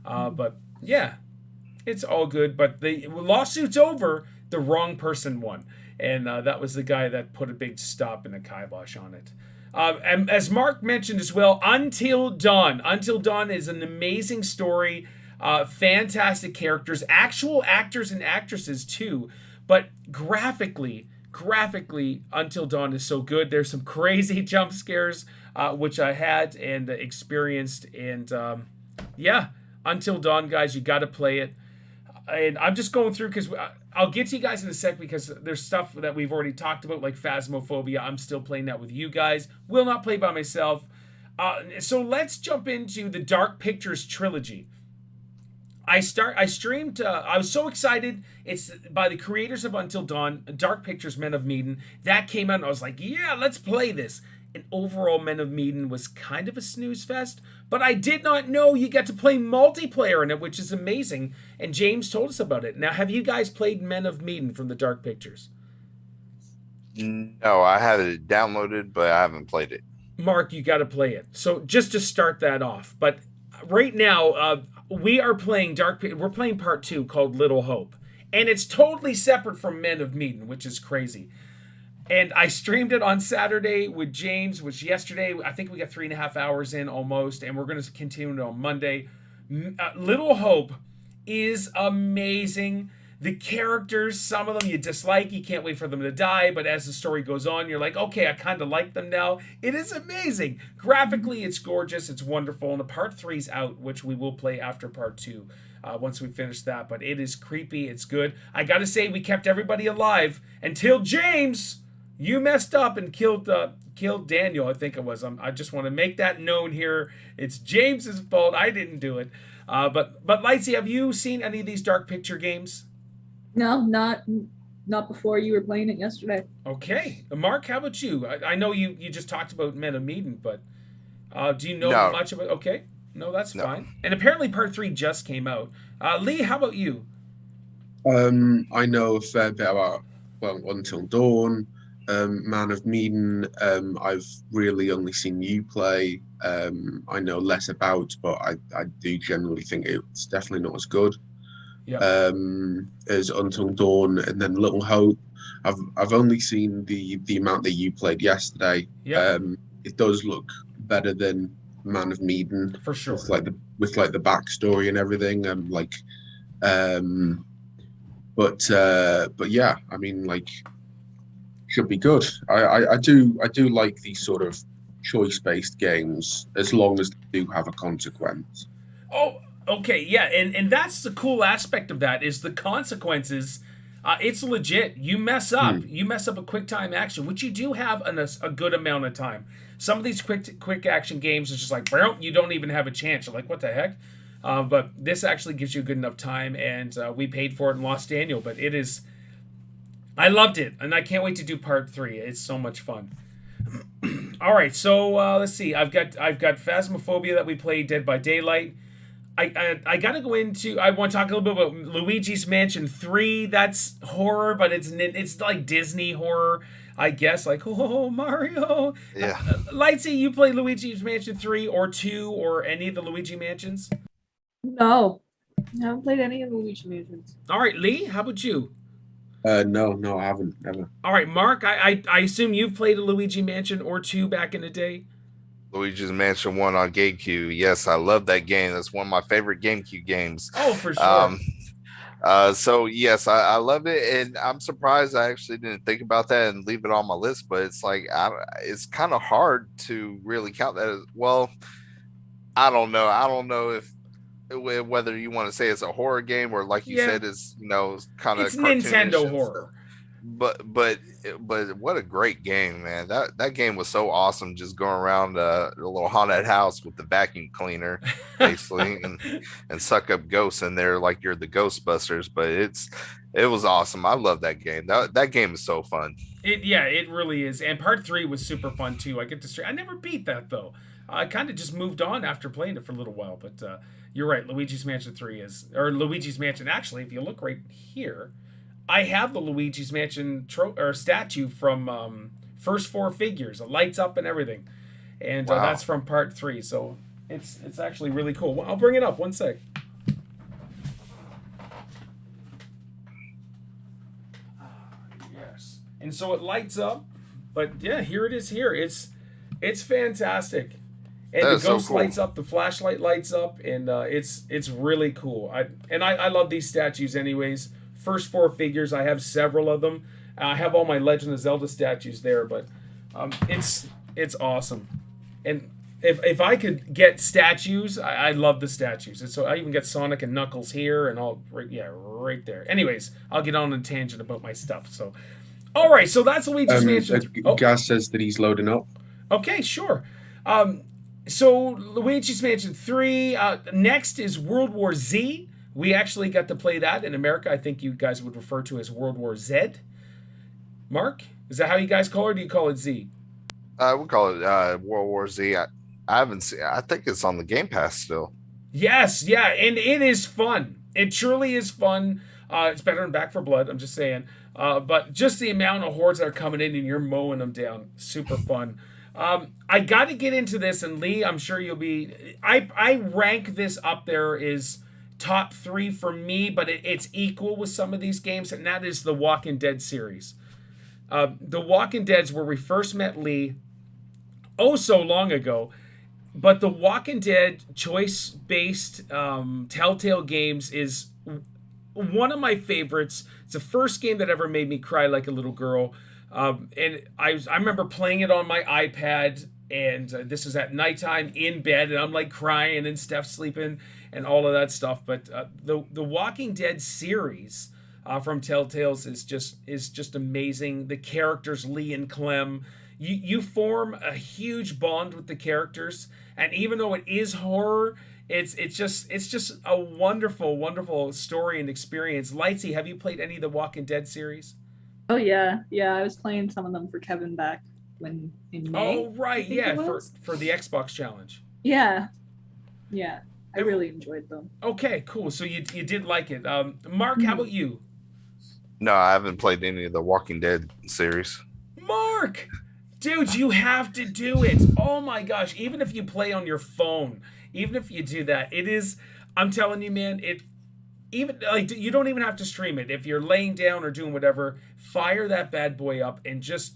But yeah, it's all good. But the lawsuit's over. The wrong person won. And that was the guy that put a big stop and a kibosh on it. And as Mark mentioned as well, Until Dawn. Until Dawn is an amazing story. Fantastic characters. Actual actors and actresses too. But graphically, Until Dawn is so good. There's some crazy jump scares, which I had and experienced. And yeah, Until Dawn, guys, you got to play it. And I'm just going through because I'll get to you guys in a sec because there's stuff that we've already talked about, like Phasmophobia. I'm still playing that with you guys. Will not play by myself. So let's jump into the Dark Pictures trilogy. I streamed. I was so excited. It's by the creators of Until Dawn, Dark Pictures, Men of Medan. That came out, and I was like, yeah, let's play this. And overall, Men of Medan was kind of a snooze fest, but I did not know you get to play multiplayer in it, which is amazing. And James told us about it. Now, have you guys played Men of Medan from the Dark Pictures? No, I have it downloaded, but I haven't played it. Mark, you got to play it. So just to start that off, but right now we are playing We're playing part 2 called Little Hope, and it's totally separate from Men of Medan, which is crazy. And I streamed it on Saturday with James, which yesterday, I think we got 3.5 hours in almost, and we're going to continue it on Monday. Little Hope is amazing. The characters, some of them you dislike, you can't wait for them to die, but as the story goes on, you're like, okay, I kind of like them now. It is amazing. Graphically, it's gorgeous, it's wonderful, and the part 3's out, which we will play after part 2 once we finish that, but it is creepy, it's good. I gotta say, we kept everybody alive until James... You messed up and killed Daniel, I think it was. I just want to make that known here. It's James's fault. I didn't do it. But Lightsy, have you seen any of these Dark Picture games? No, not before you were playing it yesterday. Okay. Mark, how about you? I know you just talked about Men of Medan, but do you know much about... Okay. No, that's fine. And apparently part 3 just came out. Lee, how about you? I know a fair bit about, Until Dawn. Man of Medan, I've really only seen you play. I know less about, but I do generally think it's definitely not as good as Until Dawn. And then Little Hope, I've only seen the amount that you played yesterday. It does look better than Man of Medan for sure, with the backstory and everything. But yeah, I mean, should be good. I do like these sort of choice-based games as long as they do have a consequence. Oh, okay, yeah, and that's the cool aspect of that is the consequences. It's legit. You mess up a quick time action, which you do have a good amount of time. Some of these quick action games is just like, well, you don't even have a chance. You're like, what the heck? But this actually gives you good enough time, and we paid for it and lost Daniel, but it is... I loved it, and I can't wait to do part 3. It's so much fun. All right, so let's see. I've got Phasmophobia that we played, Dead by Daylight. I got to go into... I want to talk a little bit about Luigi's Mansion 3. That's horror, but it's like Disney horror, I guess. Like, oh, Mario. Yeah. Lightsy, you play Luigi's Mansion 3 or 2 or any of the Luigi Mansions? No. I haven't played any of the Luigi Mansions. All right, Lee, how about you? No, I haven't, never. All right, Mark, I assume you've played a Luigi Mansion or 2 back in the day? Luigi's Mansion 1 on GameCube. Yes, I love that game. That's one of my favorite GameCube games. Oh, for sure. So yes, I love it, and I'm surprised I actually didn't think about that and leave it on my list. But it's like it's kind of hard to really count that as well. I don't know. I don't know if whether you want to say it's a horror game or, like you said, is kind of it's Nintendo horror. But what a great game, man. That game was so awesome, just going around a little haunted house with the vacuum cleaner basically and suck up ghosts in there like you're the Ghostbusters. But it was awesome. I love that game. That game is so fun. It really is. And part 3 was super fun too. I never beat that though. I kind of just moved on after playing it for a little while. But you're right, Luigi's Mansion 3 or Luigi's Mansion, actually, if you look right here, I have the Luigi's Mansion statue from first 4 figures. It lights up and everything. And Wow. That's from part 3. So it's actually really cool. Well, I'll bring it up. One sec. Yes. And so it lights up. But yeah, here it is here. It's fantastic. And That the is so ghost cool. lights up, the flashlight lights up, and it's really cool. I love these statues anyways. First 4 figures, I have several of them. I have all my Legend of Zelda statues there, but it's awesome. And if I could get statues, I love the statues. And so I even get Sonic and Knuckles here, and all right there. Anyways, I'll get on a tangent about my stuff. So, all right, so that's Luigi's Mansion. Gaz says that he's loading up. Okay, sure. So Luigi's Mansion 3. Next is World War Z. We actually got to play that in America. I think you guys would refer to as World War Z. Mark, is that how you guys call it, or do you call it Z? We call it World War Z. I haven't seen. I think it's on the Game Pass still. Yes, yeah, and it is fun. It truly is fun. It's better than Back 4 Blood, I'm just saying. But just the amount of hordes that are coming in and you're mowing them down, super fun. I got to get into this, and Lee, I'm sure you'll be. I rank this up there is top 3 for me, but it's equal with some of these games, and that is the Walking Dead series. The Walking Dead's where we first met Lee, so long ago. But the Walking Dead choice-based Telltale games is one of my favorites. It's the first game that ever made me cry like a little girl. And I remember playing it on my iPad, and this is at nighttime in bed, and I'm like crying, and Steph's sleeping, and all of that stuff. But the Walking Dead series from Telltale's is just amazing. The characters, Lee and Clem, you form a huge bond with the characters, and even though it is horror, it's just a wonderful story and experience. Lightsy, have you played any of the Walking Dead series? Oh yeah. I was playing some of them for Kevin back in May. Oh right, yeah, for the Xbox challenge. Yeah. I really enjoyed them. Okay, cool. So you did like it. Mark, how about you? No, I haven't played any of the Walking Dead series. Mark, dude, you have to do it. Oh my gosh, even if you play on your phone, even if you do that, it is. I'm telling you, man, even like you don't even have to stream it. If you're laying down or doing whatever, fire that bad boy up and just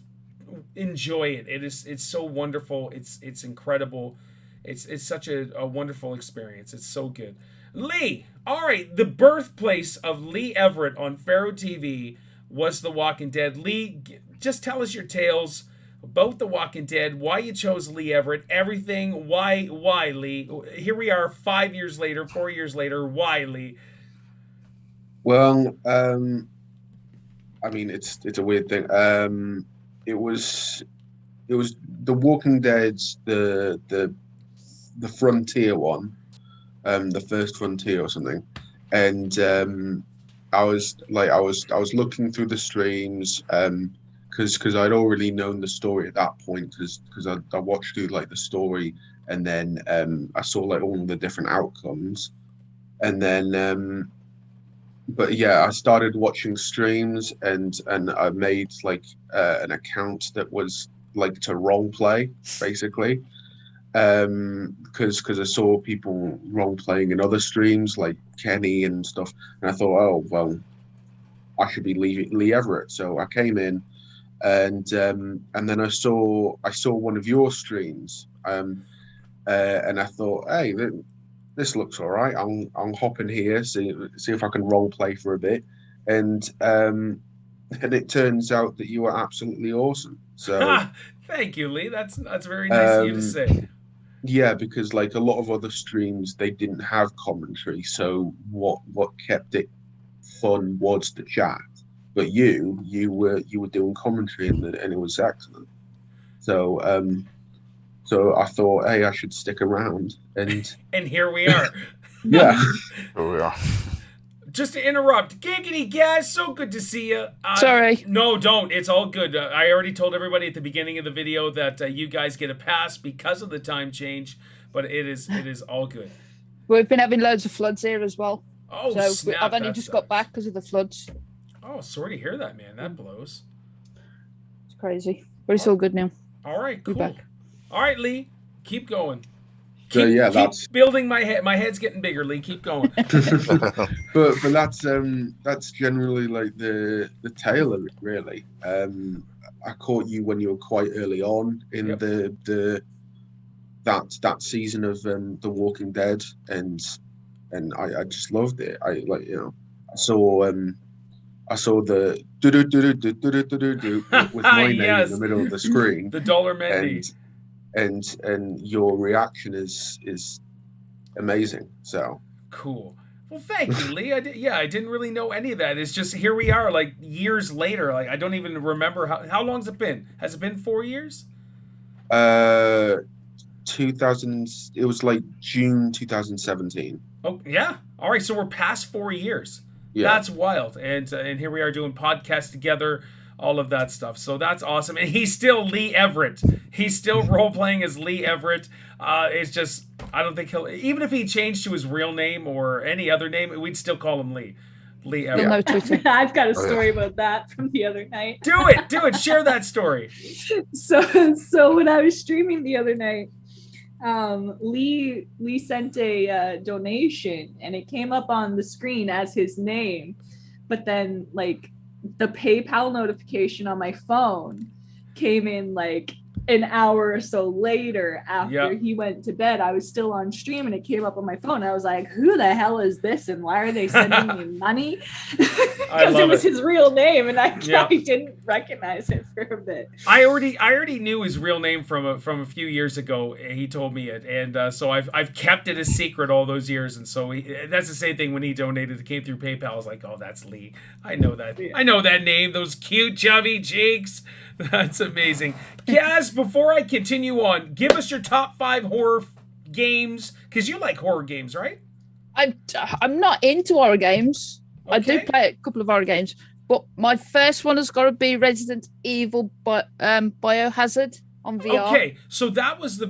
enjoy it. It's so wonderful. It's incredible. It's such a wonderful experience. It's so good. Lee, all right, the birthplace of Lee Everett on Pharaoh TV was The Walking Dead. Lee, just tell us your tales about The Walking Dead, why you chose Lee Everett, everything. Why Lee? Here we are 5 years later, 4 years later. Why Lee? Well, I mean, it's a weird thing. It was The Walking Dead's the Frontier one, the first Frontier or something, and I was looking through the streams, because I'd already known the story at that point, because I watched through like the story, and then I saw like all the different outcomes, and then. But yeah, I started watching streams, and I made like an account that was like to role play, basically, because I saw people role playing in other streams like Kenny and stuff, and I thought, oh well, I should be Lee Everett. So I came in, and then I saw one of your streams, And I thought, hey, this looks all right. I'll hop in here, see if I can role play for a bit, and it turns out that you were absolutely awesome. So thank you, Lee. That's very nice of you to say. Yeah, because like a lot of other streams, they didn't have commentary. So what kept it fun was the chat. But you were doing commentary and it was excellent. So so I thought, hey, I should stick around, and and here we are. Yeah. Here we are. Just to interrupt, giggity guys, so good to see you. Sorry. No, don't. It's all good. I already told everybody at the beginning of the video that you guys get a pass because of the time change, but it is all good. We've been having loads of floods here as well. Oh, so snap, I've only that just sucks. got back because of the floods. Oh, sorry to hear that, man. That blows. It's crazy, but it's all good now. All right, We're cool. back. All right, Lee, keep going. So yeah, keep that's building my head. My head's getting bigger, Lee. Keep going. but that's generally like the tale of it, really. I caught you when you were quite early on in Yep. that season of The Walking Dead, and I just loved it. I I saw the do with my name Yes. in the middle of the screen, The Dollar Mendy. and your reaction is amazing. So Cool. Well, thank you, Lee. I didn't really know any of that. It's just here we are, like years later. Like I don't even remember how long's it been. Has it been 4 years? 2000. It was like June 2017. Oh yeah. All right. So we're past 4 years. Yeah. That's wild. And here we are doing podcasts together, all of that stuff. So that's awesome. And he's still Lee Everett. He's still role playing as Lee Everett. It's just I don't think he'll even if he changed to his real name or any other name, we'd still call him Lee. Lee Everett. No Twitter. I've got a story about that from the other night. Do it. Share that story. So when I was streaming the other night, Lee sent a donation and it came up on the screen as his name, but then like the PayPal notification on my phone came in like an hour or so later after he went to bed. I was still on stream and it came up on my phone. I was like, who the hell is this and why are they sending me money? Because it was his real name and I didn't recognize it for a bit. I already knew his real name from a few years ago. He told me it, and so I've kept it a secret all those years. And so that's the same thing when he donated. It came through PayPal. I was like, oh, that's Lee. I know that. I know that name. Those cute chubby cheeks. That's amazing. Kaz, before I continue on, give us your top 5 horror games because you like horror games, right? I'm not into horror games. Okay. I do play a couple of horror games, but my first one has got to be Resident Evil Biohazard on VR. Okay, so that was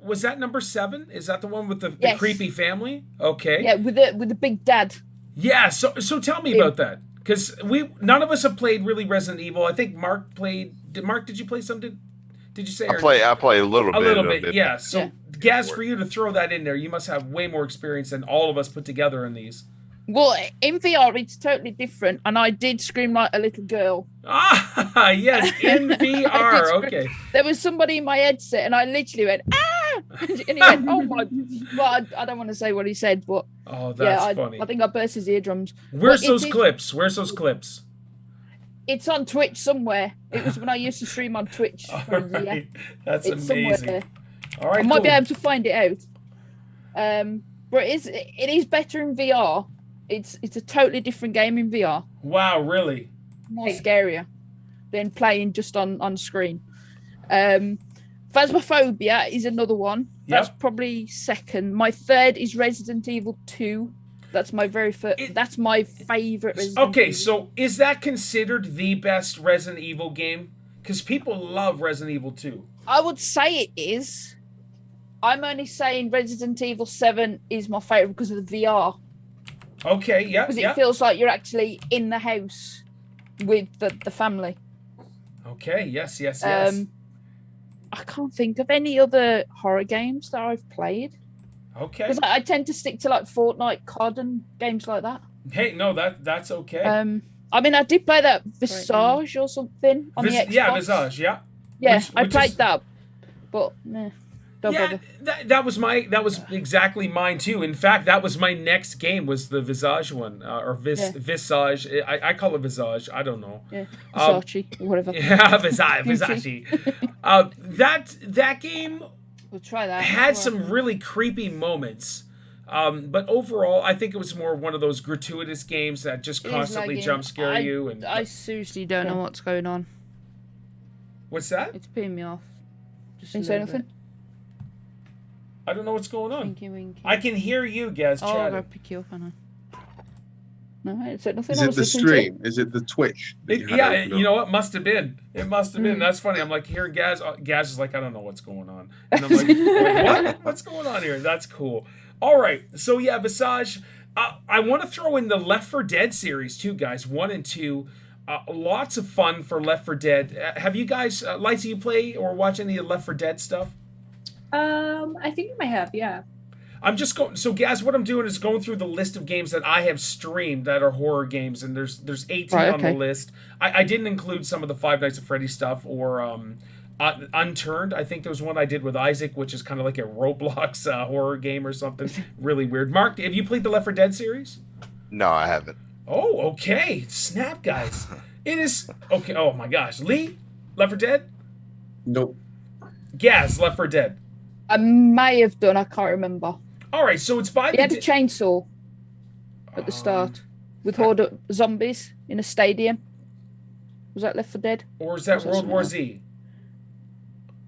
was that number 7? Is that the one with the Yes. creepy family? Okay. Yeah, with the big dad. Yeah, so tell me about that. Because none of us have played really Resident Evil. I think Mark played. Did you play something? Did you say? I play a little bit. A little of bit, it. yeah. So, Yeah. Gaz, for you to throw that in there, you must have way more experience than all of us put together in these. Well, in VR, it's totally different, and I did scream like a little girl. Ah, yes, in VR. Okay. There was somebody in my headset, and I literally went, ah! And he went, oh my. Well, I don't want to say what he said, but Oh, that's funny. I think I burst his eardrums. Where's But those clips? Where's those clips? It's on Twitch somewhere. It was when I used to stream on Twitch. All for a year. right. That's It's amazing. somewhere. All right, I might cool. be able to find it out. But it is better in VR. It's a totally different game in VR. Wow, really? More scarier than playing just on screen. Phasmophobia is another one. That's probably second. My third is Resident Evil 2. That's my very first. That's my favorite. Resident Okay, Evil. so is that considered the best Resident Evil game? Because people love Resident Evil 2. I would say it is. I'm only saying Resident Evil 7 is my favorite because of the VR. Okay, yeah, Because yeah. it feels like you're actually in the house with the family. Okay, yes. I can't think of any other horror games that I've played. Okay. Because I tend to stick to like Fortnite, COD, and games like that. Hey, no, that's okay. I mean, I did play that Visage or something on the Xbox. Yeah, Visage, yeah. Yeah, Which I played is- that, but meh. Don't Yeah, bother. that was exactly mine too. In fact, that was my next game was the Visage one or Visage. I call it Visage. I don't know. Yeah, Versace, whatever. Yeah, Visage. That game We'll try that. had some really creepy moments. But overall, I think it was more one of those gratuitous games that just constantly jump scare you. And I seriously don't know what's going on. what's that? It's peeing me off. Just Can you say nothing? I don't know what's going on. Winky, winky. I can hear you guys I'll chatting. go pick you up, I know. No, I said nothing. Is I it was the listening to stream? Is it the Twitch? that you had Yeah, open you up? know what? Must have been. It must have been. That's funny. I'm like hearing Gaz. Gaz is like, I don't know what's going on. And I'm like, what? What's going on here? That's cool. All right. So yeah, Visage. I want to throw in the Left 4 Dead series too, guys. 1 and 2. Lots of fun for Left 4 Dead. Have you guys, Lightsy, you play or watch any of the Left 4 Dead stuff? I think you might have, yeah. I'm just going. So, Gaz, what I'm doing is going through the list of games that I have streamed that are horror games, and there's 18 on the list. I didn't include some of the Five Nights at Freddy's stuff or Unturned. I think there was one I did with Isaac, which is kind of like a Roblox horror game or something. Really weird. Mark, have you played the Left 4 Dead series? No, I haven't. Oh, okay. Snap, guys. It is okay. Oh my gosh, Lee, Left 4 Dead. Nope. Gaz, Left 4 Dead. I may have done. I can't remember. All right, so it's by He had a chainsaw at the start with horde of zombies in a stadium. Was that Left 4 Dead? or is that World War Z?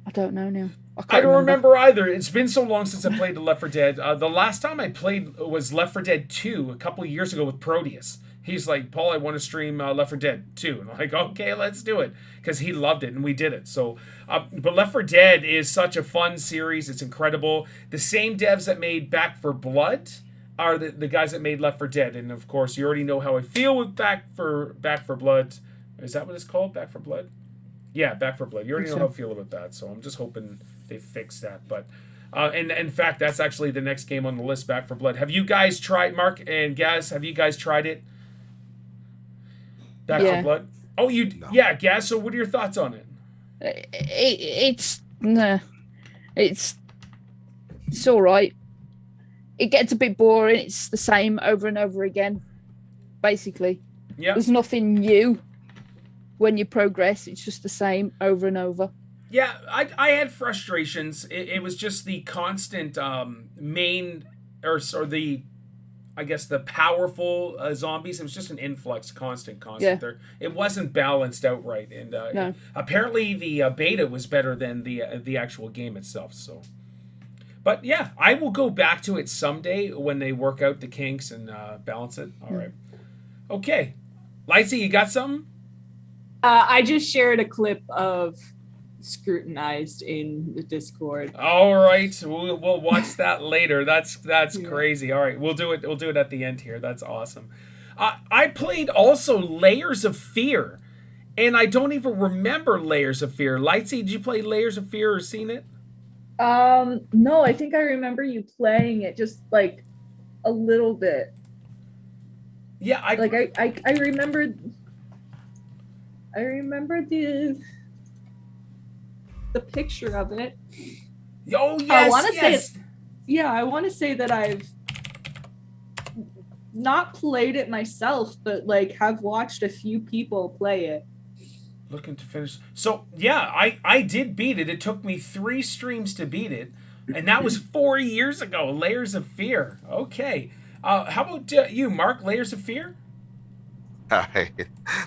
I don't know now. I don't remember either. It's been so long since I played the Left 4 Dead. The last time I played was Left 4 Dead 2 a couple of years ago with Proteus. He's like, Paul, I want to stream Left 4 Dead 2. And I'm like, okay, let's do it. Because he loved it, and we did it. So, but Left 4 Dead is such a fun series. It's incredible. The same devs that made Back 4 Blood are the guys that made Left 4 Dead. And, of course, you already know how I feel with Back 4 Blood. Is that what it's called, Back 4 Blood? Yeah, Back 4 Blood. You already know how I feel about that. So I'm just hoping they fix that. But and in fact, that's actually the next game on the list, Back 4 Blood. Have you guys tried, Mark and Gaz, have you guys tried it? Back 4 Blood? Oh, yeah, Gaz, so what are your thoughts on it? It's all right. It gets a bit boring. It's the same over and over again, basically. Yeah. There's nothing new when you progress. It's just the same over and over. Yeah, I had frustrations. It was just the constant main, or the, I guess, the powerful zombies. It was just an influx, constant there. It wasn't balanced out right. And No. apparently the beta was better than the actual game itself. So, but yeah, I will go back to it someday when they work out the kinks and balance it. All right. Okay. Lightsy, you got something? I just shared a clip of Scrutinized in the Discord. All right, we'll watch that later. That's crazy. All right, we'll do it at the end here. That's awesome. I played also Layers of Fear, and I don't even remember Layers of Fear. Lightsy, did you play Layers of Fear or seen it? No, I think I remember you playing it just like a little bit. Yeah, I remember. I remember the picture of it. Oh yes, I want to yes. say, I want to say that I've not played it myself, but like have watched a few people play it. Looking to finish. So yeah, I did beat it. It took me 3 streams to beat it, and that was 4 years ago. Layers of Fear. Okay. How about you, Mark? Layers of Fear?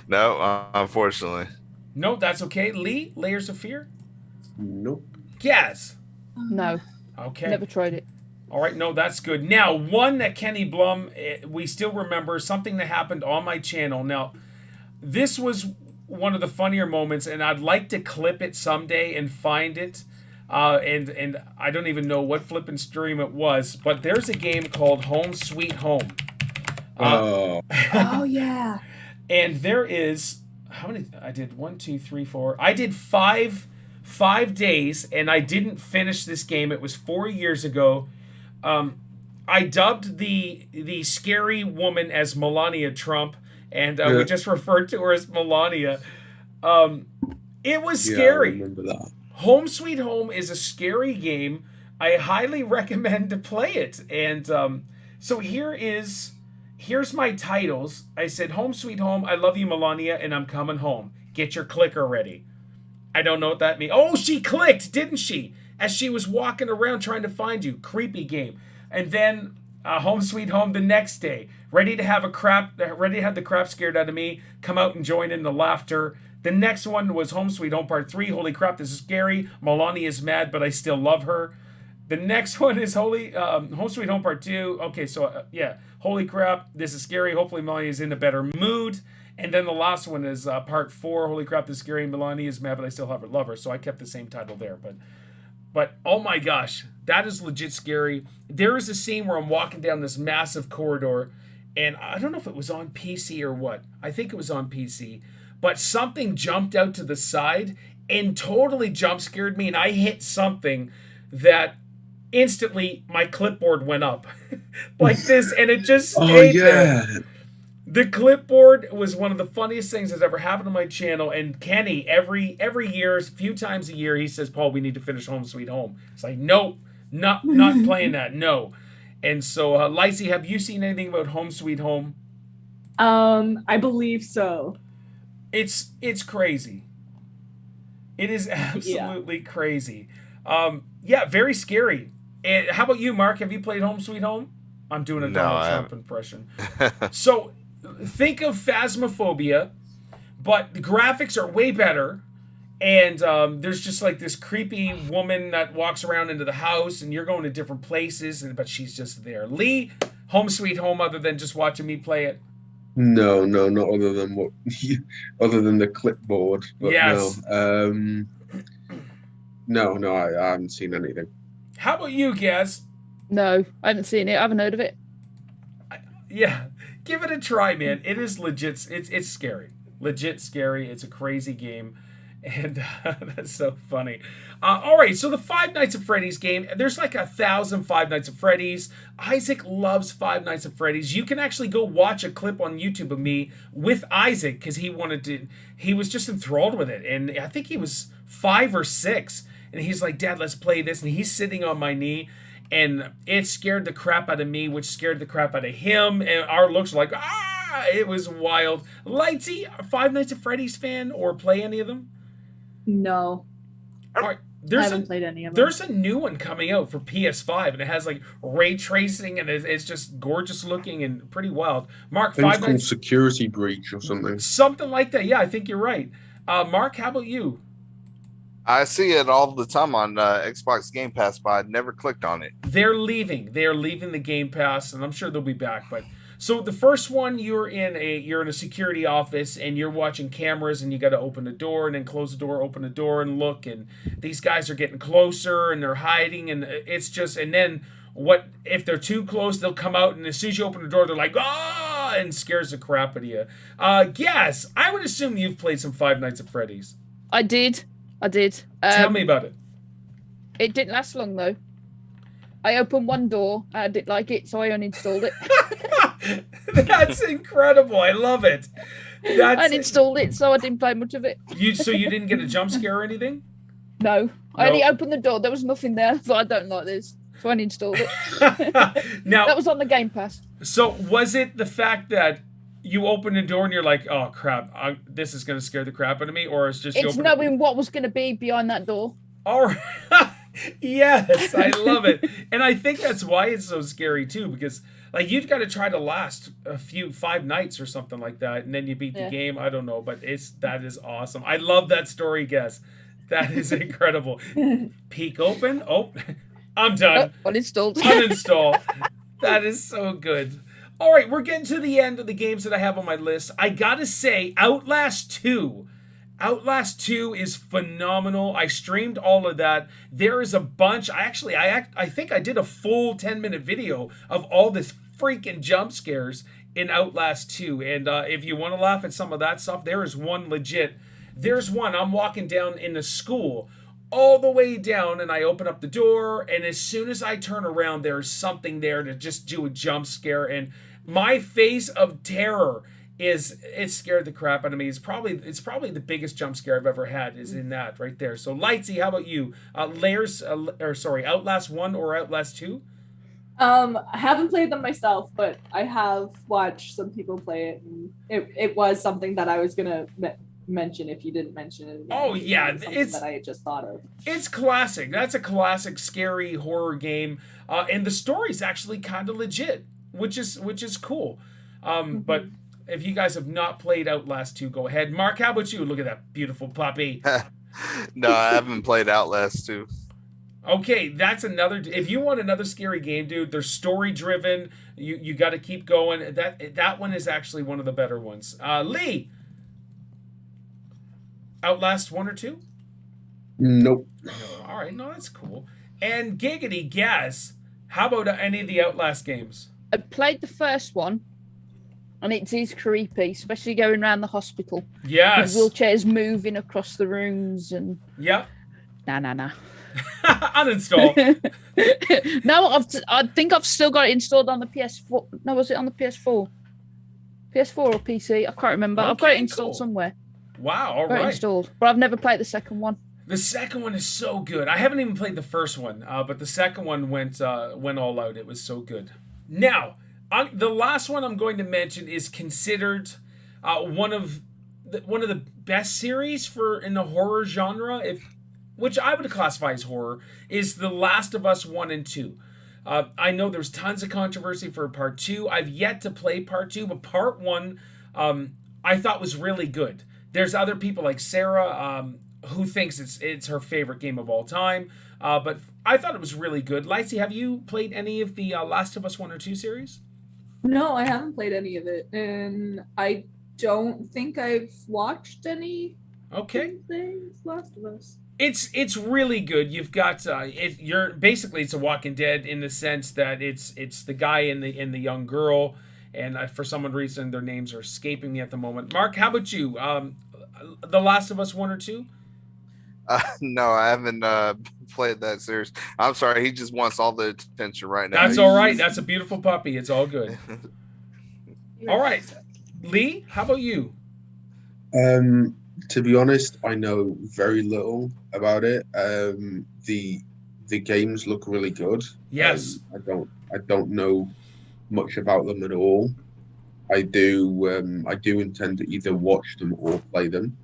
No, unfortunately. No, that's okay. Lee, Layers of Fear? Nope. Yes. No. Okay. Never tried it. All right, no, that's good. Now, one that Kenny Blum, we still remember something that happened on my channel. Now, this was one of the funnier moments, and I'd like to clip it someday and find it. And I don't even know what flipping stream it was, but there's a game called Home Sweet Home. Oh yeah. And there is how many? I did 1, 2, 3, 4. I did 5 days, and I didn't finish this game. It was 4 years ago. I dubbed the scary woman as Melania Trump, and we just referred to her as Melania. It was scary. I remember that. Home Sweet Home is a scary game. I highly recommend to play it. And so here's my titles. I said, Home Sweet Home, I Love You, Melania, and I'm Coming Home. Get your clicker ready. I don't know what that means. Oh, she clicked, didn't she? As she was walking around trying to find you. Creepy game. And then Home Sweet Home the next day. Ready to have the crap scared out of me. Come out and join in the laughter. The next one was Home Sweet Home Part 3. Holy crap, this is scary. Melania is mad, but I still love her. The next one is Home Sweet Home Part 2. Okay, so yeah. Holy crap, this is scary. Hopefully Melania is in a better mood. And then the last one is Part 4. Holy crap, this is scary. Melania is mad, but I still love her. So I kept the same title there. But oh my gosh, that is legit scary. There is a scene where I'm walking down this massive corridor, and I don't know if it was on PC or what. I think it was on PC. But something jumped out to the side and totally jump scared me, and I hit something that instantly my clipboard went up like this, and it just stayed there. The clipboard was one of the funniest things that's ever happened on my channel. And Kenny, every year, a few times a year, he says, Paul, we need to finish Home Sweet Home. It's like, nope, not playing that, no. And so, Lightsy, have you seen anything about Home Sweet Home? I believe so. It's crazy. It is absolutely crazy. Yeah, very scary. And how about you, Mark? Have you played Home Sweet Home? I'm doing a Donald Trump impression. So think of Phasmophobia, but the graphics are way better. And there's just like this creepy woman that walks around into the house, and you're going to different places, but she's just there. Lee, Home Sweet Home, other than just watching me play it? No, not other than other than the clipboard. But yes. No, I haven't seen anything. How about you, Gaz? No, I haven't seen it. I haven't heard of it. Yeah, give it a try, man. It is legit. It's scary. Legit scary. It's a crazy game. And that's so funny. All right, so the Five Nights at Freddy's game, there's like 1,000 Five Nights at Freddy's. Isaac loves Five Nights at Freddy's. You can actually go watch a clip on YouTube of me with Isaac because he was just enthralled with it. And I think he was 5 or 6. And he's like, Dad, let's play this. And he's sitting on my knee. And it scared the crap out of me, which scared the crap out of him. And our looks were like, it was wild. Lightsy, a Five Nights at Freddy's fan or play any of them? No. All right, I haven't played any of them. There's a new one coming out for PS5, and it has like ray tracing, and it's just gorgeous looking and pretty wild. Mark, Five Nights called Security Breach or something. Something like that. Yeah, I think you're right. Mark, how about you? I see it all the time on Xbox Game Pass, but I never clicked on it. They're leaving. They are leaving the Game Pass, and I'm sure they'll be back. But so the first one, you're in a security office, and you're watching cameras, and you got to open the door, and then close the door, open the door, and look. And these guys are getting closer, and they're hiding, and it's just. And then what if they're too close? They'll come out, and as soon as you open the door, they're like, ah, and scares the crap out of you. Yes, I would assume you've played some Five Nights at Freddy's. I did. Tell me about it. It didn't last long, though. I opened one door, and I didn't like it, so I uninstalled it. That's incredible. I love it. I uninstalled it, so I didn't play much of it. So you didn't get a jump scare or anything? No. I only opened the door. There was nothing there, so I don't like this. So I uninstalled it. Now, that was on the Game Pass. So was it the fact that you open the door and you're like, oh crap, this is going to scare the crap out of me? Or it's just it's knowing what was going to be behind that door. All right. Yes, I love it. And I think that's why it's so scary too, because like you've got to try to last 5 nights or something like that, and then you beat the game. I don't know, but that is awesome. I love that story, Guess. That is incredible. Peek open. Oh, I'm done. Uninstalled. Uninstall. That is so good. All right, we're getting to the end of the games that I have on my list. I gotta say, Outlast 2 is phenomenal. I streamed all of that. There is a bunch. I think I did a full 10-minute video of all this freaking jump scares in Outlast 2. And if you want to laugh at some of that stuff, there is one legit. There's one. I'm walking down in the school all the way down, and I open up the door, and as soon as I turn around, there's something there to just do a jump scare, and my face of terror it scared the crap out of me. It's probably the biggest jump scare I've ever had is in that right there. So Lightsy, how about you? Outlast 1 or Outlast 2? I haven't played them myself, but I have watched some people play it, and it was something that I was gonna mention if you didn't mention it. Oh yeah, it's that I had just thought of. It's classic. That's a classic scary horror game, and the story's actually kind of legit, which is cool. But if you guys have not played Outlast 2, go ahead. Mark, how about you? Look at that beautiful puppy. No, I haven't played Outlast 2. Okay, that's another. If you want another scary game, dude, they're story driven. You got to keep going. That one is actually one of the better ones. Lee, Outlast 1 or 2? Nope. No. All right, no, that's cool. And Giggity Gaz, how about any of the Outlast games? I played the first one, and it is creepy, especially going around the hospital. Yes. With wheelchairs moving across the rooms and. Yeah. Nah. Uninstall. No, I think I've still got it installed on the PS4. No, was it on the PS4? PS4 or PC? I can't remember. Okay, I've got it installed cool. somewhere. Wow, all Got it right. installed, but I've never played the second one. The second one is so good. I haven't even played the first one, but the second one went all out. It was so good. Now, the last one I'm going to mention is considered one of the best series in the horror genre, which I would classify as horror, is The Last of Us 1 and 2. I know there's tons of controversy for Part 2. I've yet to play Part 2, but Part 1 I thought was really good. There's other people like Sarah who thinks it's her favorite game of all time, but I thought it was really good. Lightsy, have you played any of the Last of Us 1 or 2 series? No, I haven't played any of it, and I don't think I've watched any. Okay. Things Last of Us. It's really good. You've got it's a Walking Dead in the sense that it's the guy and the young girl, and for some reason their names are escaping me at the moment. Mark, how about you? The Last of Us 1 or 2? No, I haven't played that series. I'm sorry, he just wants all the attention right now. That's all right. That's a beautiful puppy. It's all good. All right, Lee, how about you? To be honest, I know very little about it. The games look really good. Yes. I don't know much about them at all. I do intend to either watch them or play them.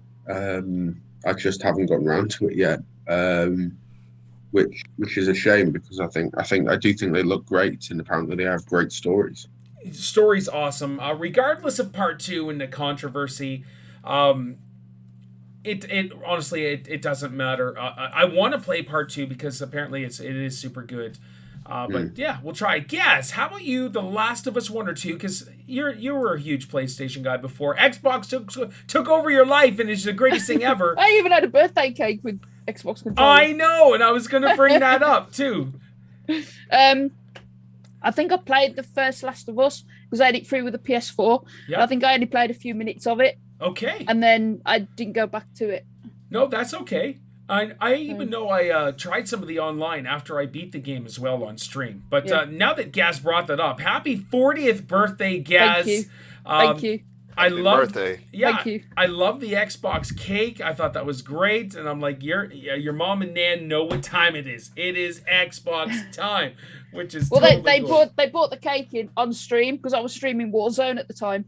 I just haven't gotten around to it yet. Which is a shame because I do think they look great, and apparently they have great stories. Story's awesome. Regardless of Part 2 and the controversy, it honestly it doesn't matter. I want to play Part 2 because apparently it is super good. But yeah, we'll try. Guess, how about you? The Last of Us 1 or 2? Because you were a huge PlayStation guy before. Xbox took over your life and it's the greatest thing ever. I even had a birthday cake with Xbox controllers. I know, and I was going to bring that up too. I think I played the first Last of Us because I had it free with the PS4. Yep. I think I only played a few minutes of it. Okay. And then I didn't go back to it. No, that's okay. I even know I tried some of the online after I beat the game as well on stream. But now that Gaz brought that up, happy 40th birthday, Gaz. Thank you. Thank you. I love birthday. Yeah, Thank you. I love the Xbox cake. I thought that was great, and I'm like, your mom and Nan know what time it is. It is Xbox time, which is well. Totally They cool. brought the cake in on stream because I was streaming Warzone at the time.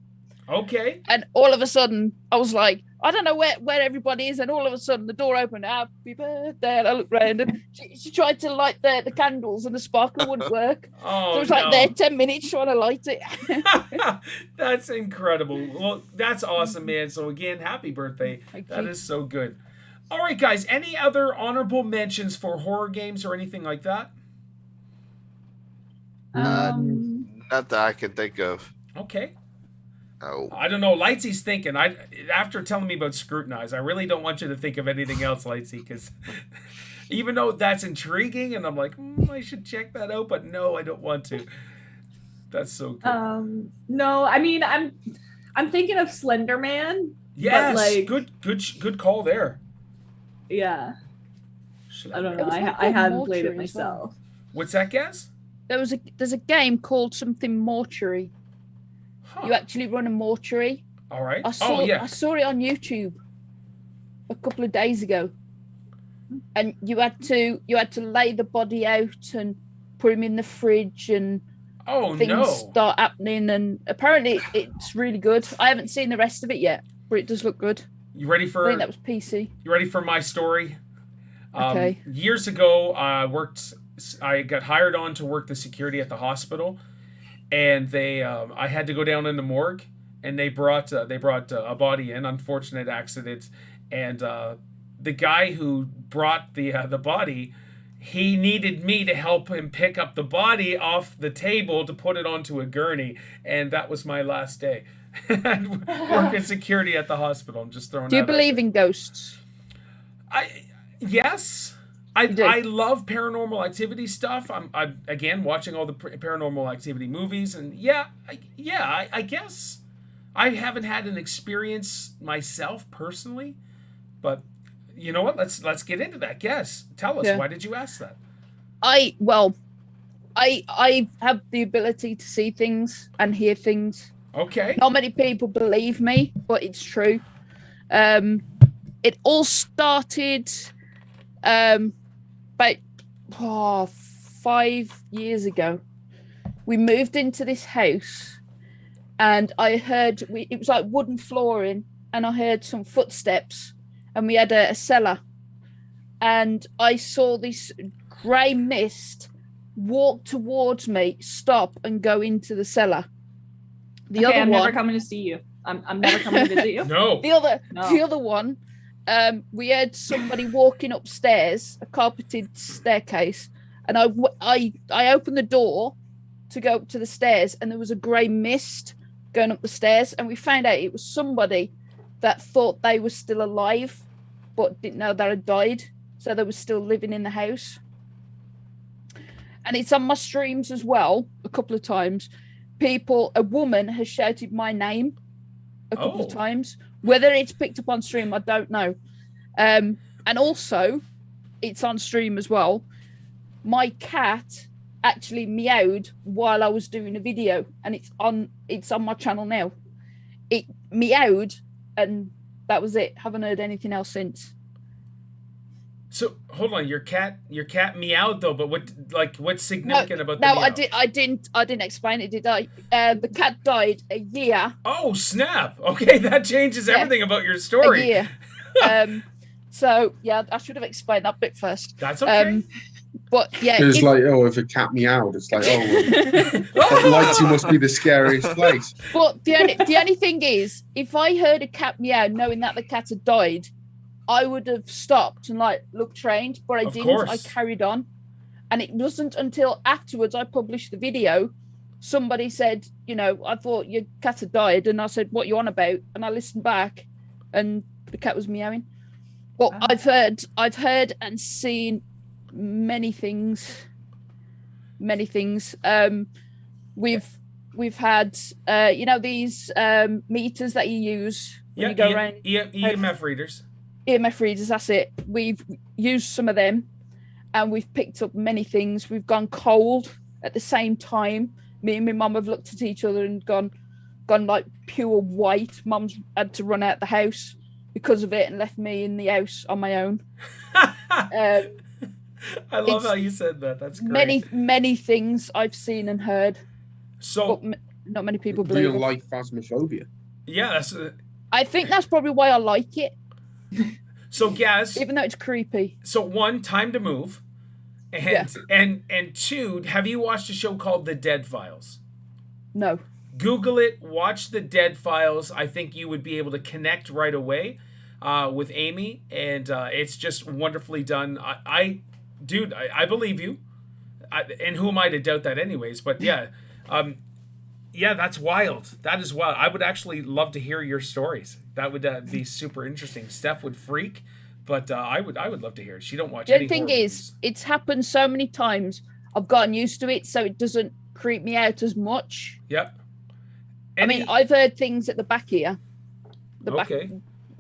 Okay. And all of a sudden, I was like, I don't know where everybody is. And all of a sudden, the door opened. Happy birthday. And I looked round and she tried to light the candles and the sparkler wouldn't work. Oh, so it was like there 10 minutes trying to light it. That's incredible. Well, that's awesome, man. So again, happy birthday. Thank That you. is so good. All right, guys. Any other honorable mentions for horror games or anything like that? Not that I can think of. Okay. Oh. I don't know. Lightsy's thinking. After telling me about Scrutinize, I really don't want you to think of anything else, Lightsy, because even though that's intriguing, and I'm like, I should check that out, but no, I don't want to. That's so good. No, I mean, I'm thinking of Slender Man. Yes, like, good call there. Yeah, Should I don't know. It was like I hadn't played it Mortuary as well. myself. What's that, Gaz? There's a game called something Mortuary. Huh. You actually run a mortuary All right. I saw yeah. I saw it on YouTube a couple of days ago, and you had to lay the body out and put him in the fridge, and things start happening. And apparently, it's really good. I haven't seen the rest of it yet, but it does look good. You ready for? I think that was PC. You ready for my story? Okay. Years ago, I got hired on to work the security at the hospital, and I had to go down in the morgue, and they brought a body in, unfortunate accident, and the guy who brought the body, he needed me to help him pick up the body off the table to put it onto a gurney, and that was my last day. Working security at the hospital. I'm just throwing. Do you believe in ghosts? Yes. I love paranormal activity stuff. I'm again watching all the paranormal activity movies, and I guess I haven't had an experience myself personally, but you know what? Let's get into that. Yes, tell us, why did you ask that? I have the ability to see things and hear things. Okay. Not many people believe me, but it's true. It all started about 5 years ago. We moved into this house, and I heard it was like wooden flooring, and I heard some footsteps, and we had a cellar, and I saw this grey mist walk towards me, stop, and go into the cellar. I'm never coming to see you. I'm never coming to visit you. No. The other one, we had somebody walking upstairs, a carpeted staircase, and I opened the door to go up to the stairs, and there was a grey mist going up the stairs, and we found out it was somebody that thought they were still alive, but didn't know they had died, so they were still living in the house. And it's on my streams as well, a couple of times. A woman has shouted my name a couple of times. Whether it's picked up on stream, I don't know. And also, it's on stream as well. My cat actually meowed while I was doing a video, and it's on my channel now. It meowed, and that was it. Haven't heard anything else since. So hold on, your cat meowed though, but what's significant about the meow? No, I didn't explain it, did I? The cat died a year. Oh snap! Okay, that changes everything about your story. A year. So yeah, I should have explained that bit first. That's okay. But yeah, it's like, if a cat meowed, it's like, Lightsy must be the scariest place. But the only thing is, if I heard a cat meow, knowing that the cat had died, I would have stopped and looked trained, but I didn't. Course. I carried on, and it wasn't until afterwards I published the video. Somebody said, I thought your cat had died, and I said, "What you on about?" And I listened back, and the cat was meowing. But I've heard and seen many things. Many things. We've had these meters that you use when you go around. EMF readers. EMF readers, that's it. We've used some of them, and we've picked up many things. We've gone cold at the same time. Me and my mum have looked at each other and gone like pure white. Mum's had to run out the house because of it and left me in the house on my own. I love how you said that. That's great. Many things I've seen and heard. So but not many people believe it. Do you like phasmophobia? Yeah, I think that's probably why I like it. So Gaz, even though it's creepy. So one, time to move, and two, have you watched a show called The Dead Files? No. Google it. Watch The Dead Files. I think you would be able to connect right away with Amy, and it's just wonderfully done. I believe you, and who am I to doubt that, anyways? But yeah. Yeah, that's wild. That is wild. I would actually love to hear your stories. That would be super interesting. Steph would freak, but I would love to hear it. She don't watch any horror movies. The thing is, it's happened so many times. I've gotten used to it, so it doesn't creep me out as much. Yep. I've heard things at the back here, okay.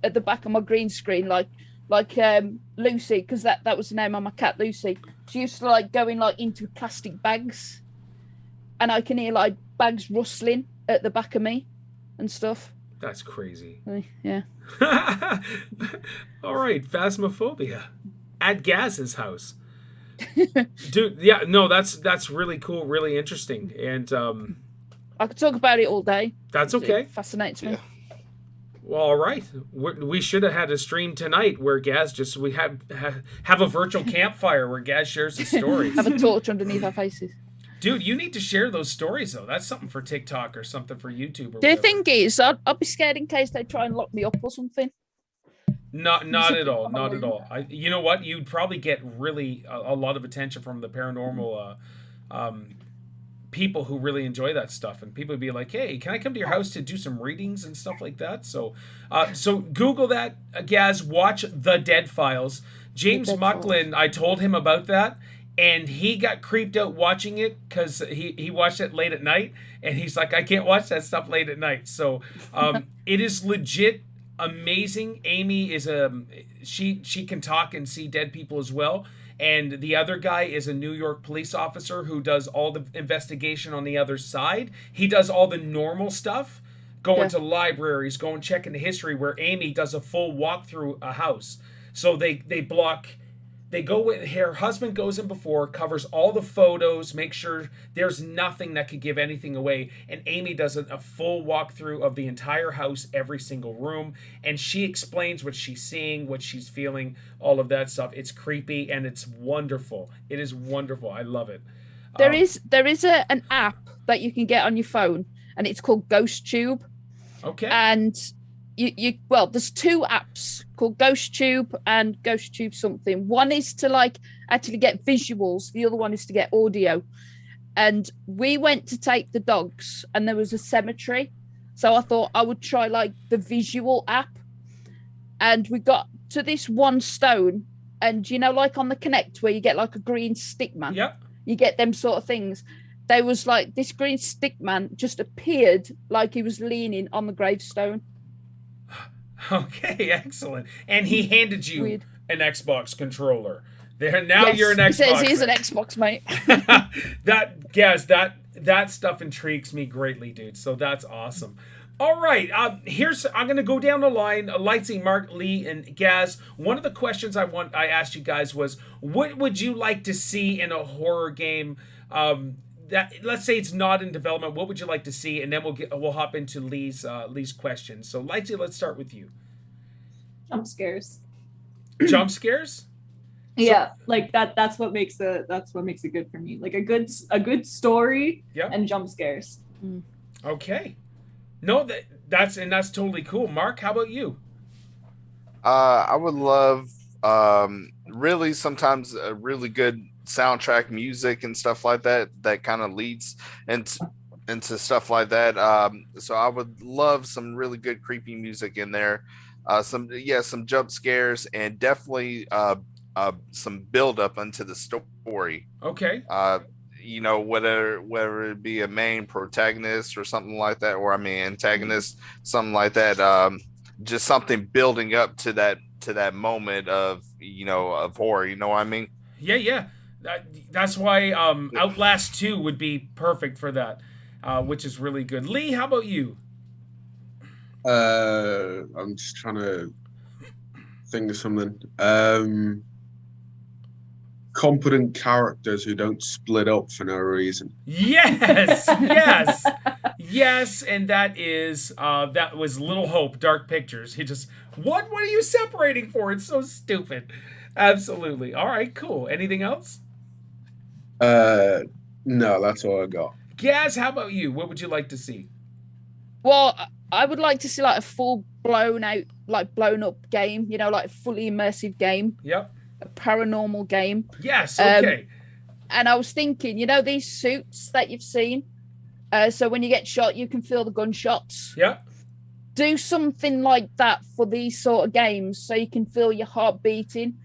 At the back of my green screen, like Lucy, because that was the name of my cat, Lucy. She used to go in into plastic bags, and I can hear bags rustling at the back of me and stuff. That's crazy. Yeah. All right, phasmophobia at Gaz's house. Dude, yeah, no, that's really cool, really interesting, and I could talk about it all day. that's okay. It fascinates me. Yeah. Well, all right. We should have had a stream tonight where Gaz we have a virtual campfire where Gaz shares his stories. Have a torch underneath our faces. Dude, you need to share those stories though. That's something for TikTok or something for YouTube. Or The whatever. thing is, I'd be scared in case they try and lock me up or something. Not at all. Not at all. You know what? You'd probably get really a lot of attention from the paranormal people who really enjoy that stuff, and people would be like, "Hey, can I come to your house to do some readings and stuff like that?" So, so Google that, Gaz. Watch The Dead Files. James Dead Mucklin, I told him about that, and he got creeped out watching it because he watched it late at night, and he's like, "I can't watch that stuff late at night." So, it is legit amazing. Amy is she can talk and see dead people as well. And the other guy is a New York police officer who does all the investigation on the other side. He does all the normal stuff, going to libraries, going checking the history, where Amy does a full walk through a house. So they go with her husband, goes in before, covers all the photos, make sure there's nothing that could give anything away, and Amy does a full walkthrough of the entire house, every single room, and she explains what she's seeing, what she's feeling, all of that stuff. It's creepy and it's wonderful. It is wonderful. I love it. There is an app that you can get on your phone, and it's called GhostTube. Okay. And there's two apps called GhostTube and GhostTube something. One is to actually get visuals. The other one is to get audio. And we went to take the dogs, and there was a cemetery. So I thought I would try the visual app. And we got to this one stone, and on the Connect where you get a green stick man. Yep. You get them sort of things. There was this green stick man just appeared like he was leaning on the gravestone. Okay, excellent. And he handed you an Xbox controller. There now, yes, you're an Xbox. He says he's an Xbox, mate. that stuff intrigues me greatly, dude. So that's awesome. All right, I'm gonna go down the line. Lightsy, Mark, Lee, and Gaz. One of the questions I asked you guys was, what would you like to see in a horror game? That, let's say it's not in development. What would you like to see? And then we'll hop into Lee's questions. So Lightsy, let's start with you. Jump scares. Jump scares? Yeah, that's what makes it good for me. A good story and jump scares. Okay. No, that's totally cool. Mark, how about you? I would love really sometimes a really good soundtrack music and stuff like that kind of leads into stuff like that. So I would love some really good creepy music in there. Some jump scares, and definitely some build up into the story. Okay. Whether it be a main protagonist or something like that, or antagonist, something like that. Just something building up to that moment of of horror. You know what I mean? Yeah. That's why Outlast 2 would be perfect for that, which is really good. Lee, how about you? I'm just trying to think of something. Competent characters who don't split up for no reason. Yes, and that was Little Hope, Dark Pictures. He just, what are you separating for? It's so stupid. Absolutely. All right, cool. Anything else? No, that's all I got. Gaz, how about you? What would you like to see? Well, I would like to see a full blown up game, fully immersive game. Yep. A paranormal game. Yes, okay. And I was thinking, these suits that you've seen, so when you get shot, you can feel the gunshots. Yep. Do something like that for these sort of games, so you can feel your heart beating.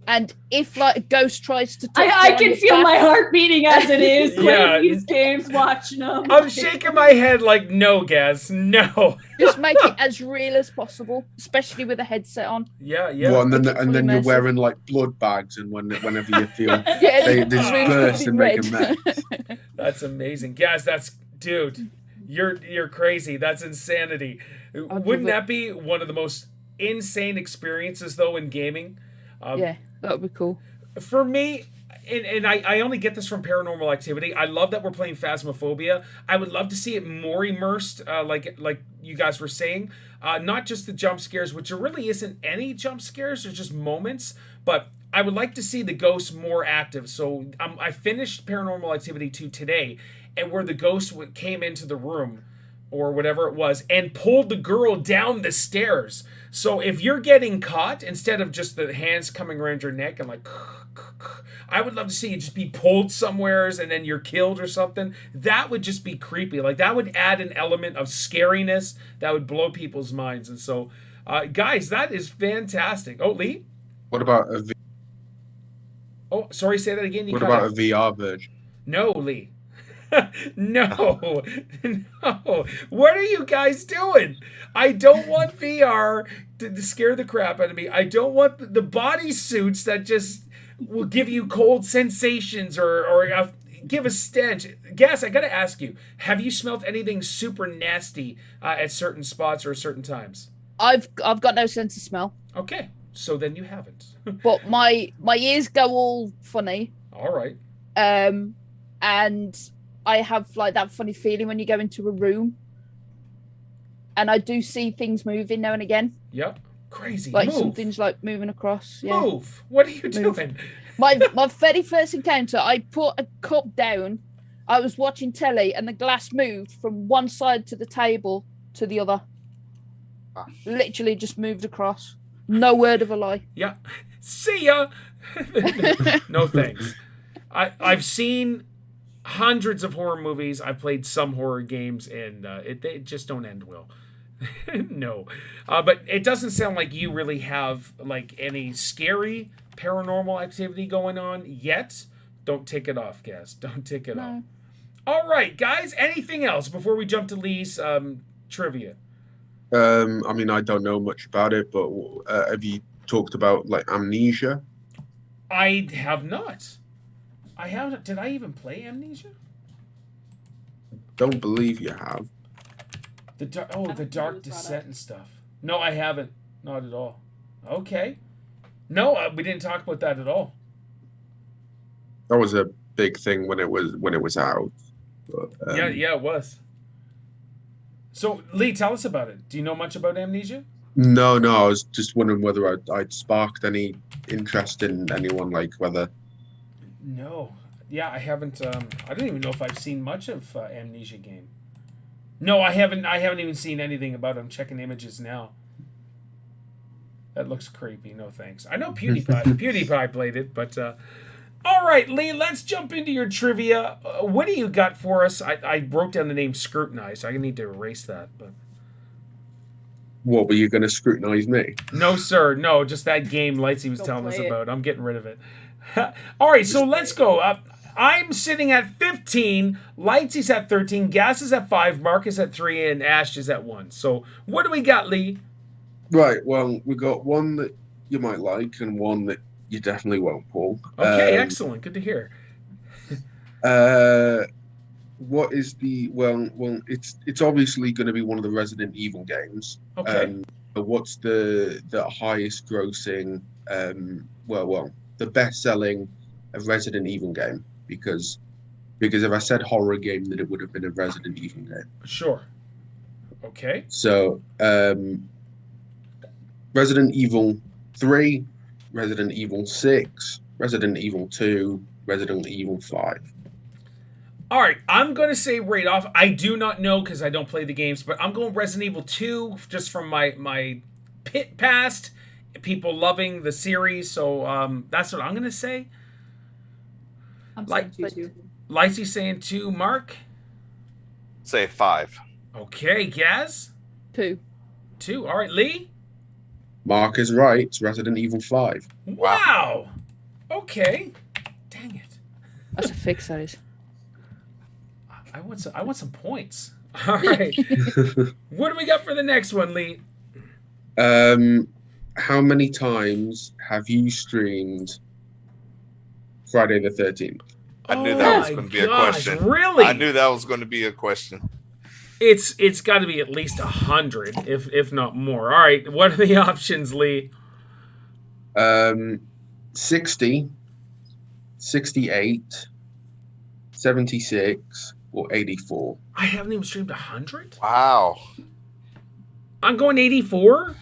And if a ghost tries to touch I can feel my heart beating as it is playing these games, watching them. I'm shaking my head no, Gaz, no. Just make it as real as possible, especially with a headset on. Yeah. Well, and then you're wearing blood bags, and whenever you feel they just burst and make a mess. That's amazing, Gaz. Dude, You're crazy. That's insanity. Wouldn't that be one of the most insane experiences though in gaming? Yeah, that would be cool. For me, and I only get this from Paranormal Activity. I love that we're playing Phasmophobia. I would love to see it more immersed, like you guys were saying. Not just the jump scares, which there really isn't any jump scares. There's just moments. But I would like to see the ghosts more active. So I finished Paranormal Activity 2 today, and where the ghost came into the room, or whatever it was, and pulled the girl down the stairs. So if you're getting caught, instead of just the hands coming around your neck and like, I would love to see you just be pulled somewheres and then you're killed or something. That would just be creepy. Like, that would add an element of scariness that would blow people's minds. And so, guys, that is fantastic. Oh, Lee? What about Oh, sorry, say that again. What about a VR version? No, Lee. No. No. What are you guys doing? I don't want VR to scare the crap out of me. I don't want the body suits that just will give you cold sensations or give a stench. Gas, I gotta ask you, have you smelled anything super nasty at certain spots or certain times? I've got no sense of smell. Okay, so then you haven't. But my ears go all funny. All right. And I have like that funny feeling when you go into a room, and I do see things moving now and again. Yep. Crazy. Like Move. something's like moving across. Yeah. Move. What are you doing? My very first encounter, I put a cup down. I was watching telly, and the glass moved from one side to the table to the other. Literally just moved across. No word of a lie. Yeah. See ya. No thanks. I've seen hundreds of horror movies. I've played some horror games, and they just don't end well. No. But it doesn't sound like you really have like any scary Paranormal Activity going on yet. Don't tick it off, Gas. Don't tick it off. All right, guys. Anything else before we jump to Lee's trivia? I mean, I don't know much about it, but have you talked about like Amnesia? I have not. I haven't. Did I even play Amnesia? Don't believe you have. The Dark Descent and stuff. No, I haven't. Not at all. Okay. No, we didn't talk about that at all. That was a big thing when it was out. But, yeah, it was. So, Lee, tell us about it. Do you know much about Amnesia? No. I was just wondering whether I'd sparked any interest in anyone, like whether. No. Yeah, I haven't. I don't even know if I've seen much of Amnesia game. No, I haven't. I haven't even seen anything about it. I'm checking images now. That looks creepy. No thanks. I know PewDiePie played it, but all right, Lee. Let's jump into your trivia. What do you got for us? I wrote down the name Scrutinize. So I need to erase that. But what were you going to scrutinize me? No, sir. No, just that game Lightsy was telling us about. I'm getting rid of it. All right, so let's go. I'm sitting at 15. Lightsy's at 13. Gas is at 5. Mark is at 3, and Ash is at 1. So what do we got, Lee? Right. Well, we got one that you might like and one that you definitely won't, Paul. Okay, excellent. Good to hear. What is the well? It's obviously going to be one of the Resident Evil games. Okay. What's the highest grossing? The best selling Resident Evil game because if I said horror game, then it would have been a Resident Evil game. Sure. Okay. So, Resident Evil 3, Resident Evil 6, Resident Evil 2, Resident Evil 5. All right, I'm going to say right off, I do not know because I don't play the games, but I'm going Resident Evil 2 just from my past, people loving the series, so that's what I'm going to say. I'm saying 2. Lightsy saying 2. Mark? Say 5. Okay, Gaz? 2. 2. All right, Lee? Mark is right. It's Resident Evil 5. Wow. Okay. Dang it. That's a fix size. I want some points. All right. What do we got for the next one, Lee? How many times have you streamed Friday the 13th? I knew that was going to be a question. Really? I knew that was going to be a question. It's got to be at least 100, if not more. All right, what are the options, Lee? 60, 68, 76, or 84. I haven't even streamed 100. Wow. I'm going 84.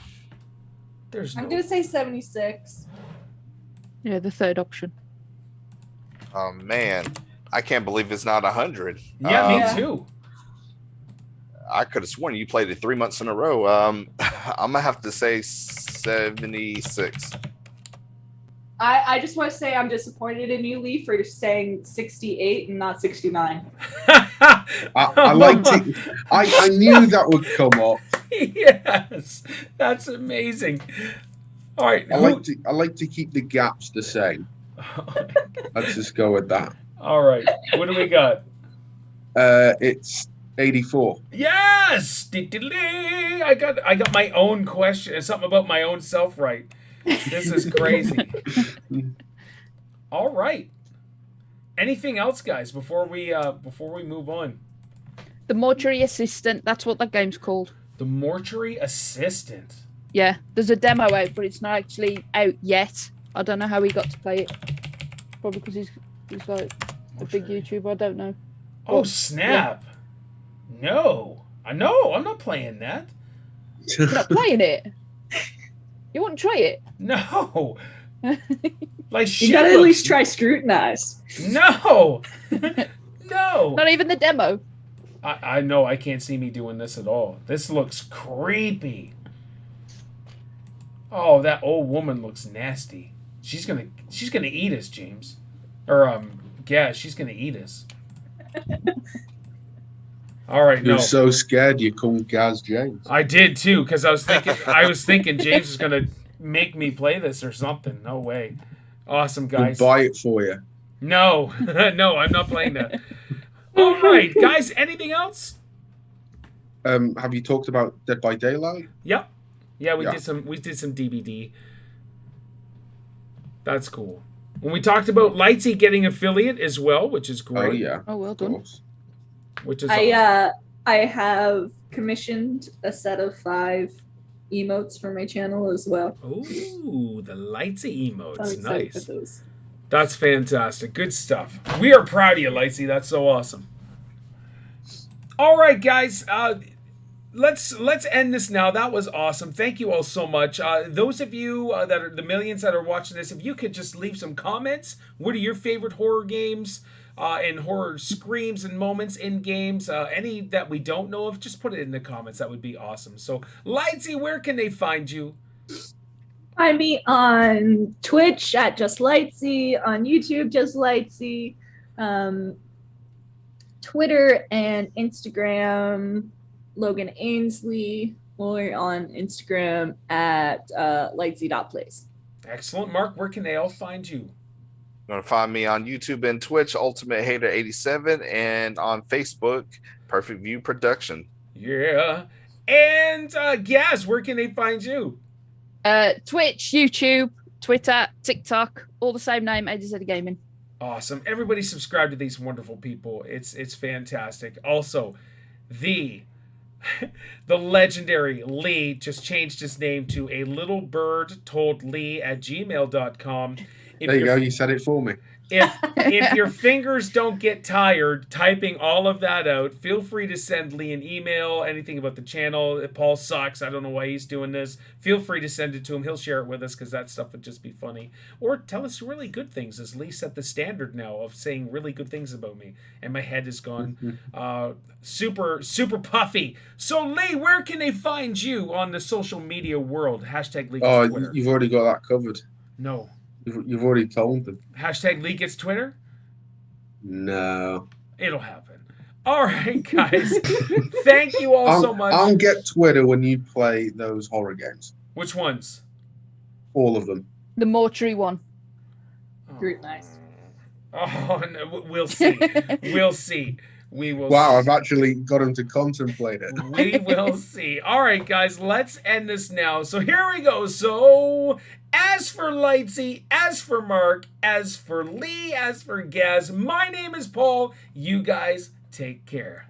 There's I'm no. gonna say 76. Yeah, the third option. Oh man, I can't believe it's not 100. Yeah, me Yeah. too. I could have sworn you played it 3 months in a row. I'm gonna have to say 76. I just want to say I'm disappointed in you, Lee, for saying 68 and not 69. I liked it. I knew that would come up. Yes, that's amazing. All right, I like to keep the gaps the same. Let's just go with that. All right, what do we got? It's 84. Yes, I got my own question. Something about my own self right. This is crazy. All right. Anything else, guys? Before we move on, The Mortuary Assistant. That's what that game's called. the mortuary assistant. Yeah, there's a demo out, but it's not actually out yet. I don't know how he got to play it. Probably because he's like a big Mortuary. YouTuber. I don't know. Oh snap! No, I'm not playing that. You're not playing it. You wouldn't try it. No. Like shit. You gotta at looks- least try scrutinize. No. No. Not even the demo. I know I can't see me doing this at all. This looks creepy. Oh, that old woman looks nasty. She's gonna eat us, James. Or yeah, she's gonna eat us. All right, You're no. so scared you couldn't gas James. I did too, because I was thinking James is gonna make me play this or something. No way. Awesome, We'll guys. buy it for you. No, no, I'm not playing that. All right, guys. Anything else? Have you talked about Dead by Daylight? Yep. Yeah, we Yeah. did some DBD. That's cool. When we talked about Lightsy getting affiliate as well, which is great. Oh yeah. Oh, well Of done. course. Which is awesome. I have commissioned a set of 5 emotes for my channel as well. Ooh, the Lightsy I'm emotes. excited Nice. for those. That's fantastic. Good stuff. We are proud of you, Lightsy. That's so awesome. All right, guys. Let's end this now. That was awesome. Thank you all so much. Those of you that are the millions that are watching this, if you could just leave some comments. What are your favorite horror games and horror screams and moments in games? Any that we don't know of, just put it in the comments. That would be awesome. So, Lightsy, where can they find you? Find me on Twitch at Just Lightsy, on YouTube Just Lightsy, Twitter and Instagram Logan Ainsley, or on Instagram at lightsy.plays. Excellent. Mark, where can they all find you? You're gonna find me on YouTube and Twitch, Ultimate Hater 87, and on Facebook, Perfect View Production. Yeah. And Gaz, where can they find you? Twitch, YouTube, Twitter, TikTok, all the same name, AZ Gaming. Awesome. Everybody subscribe to these wonderful people. It's fantastic. Also, the legendary Lee just changed his name to a littlebirdtoldLee at gmail.com. There you go. You said it for me. If your fingers don't get tired typing all of that out, feel free to send Lee an email, anything about the channel. If Paul sucks, I don't know why he's doing this. Feel free to send it to him. He'll share it with us because that stuff would just be funny. Or tell us really good things, as Lee set the standard now of saying really good things about me. And my head is gone super puffy. So Lee, where can they find you on the social media world? Hashtag Lee Oh, gets Twitter. you've already got that covered. No. You've already told them. Hashtag Lee gets Twitter? No. It'll happen. All right, guys. Thank you all so much. I'll get Twitter when you play those horror games. Which ones? All of them. The mortuary one. Scrutinize. Oh, no, we'll see. We'll see. We will Wow, see. I've actually got him to contemplate it. We will see. All right, guys, let's end this now. So here we go. So, as for Lightsy, as for Mark, as for Lee, as for Gaz, my name is Paul. You guys take care.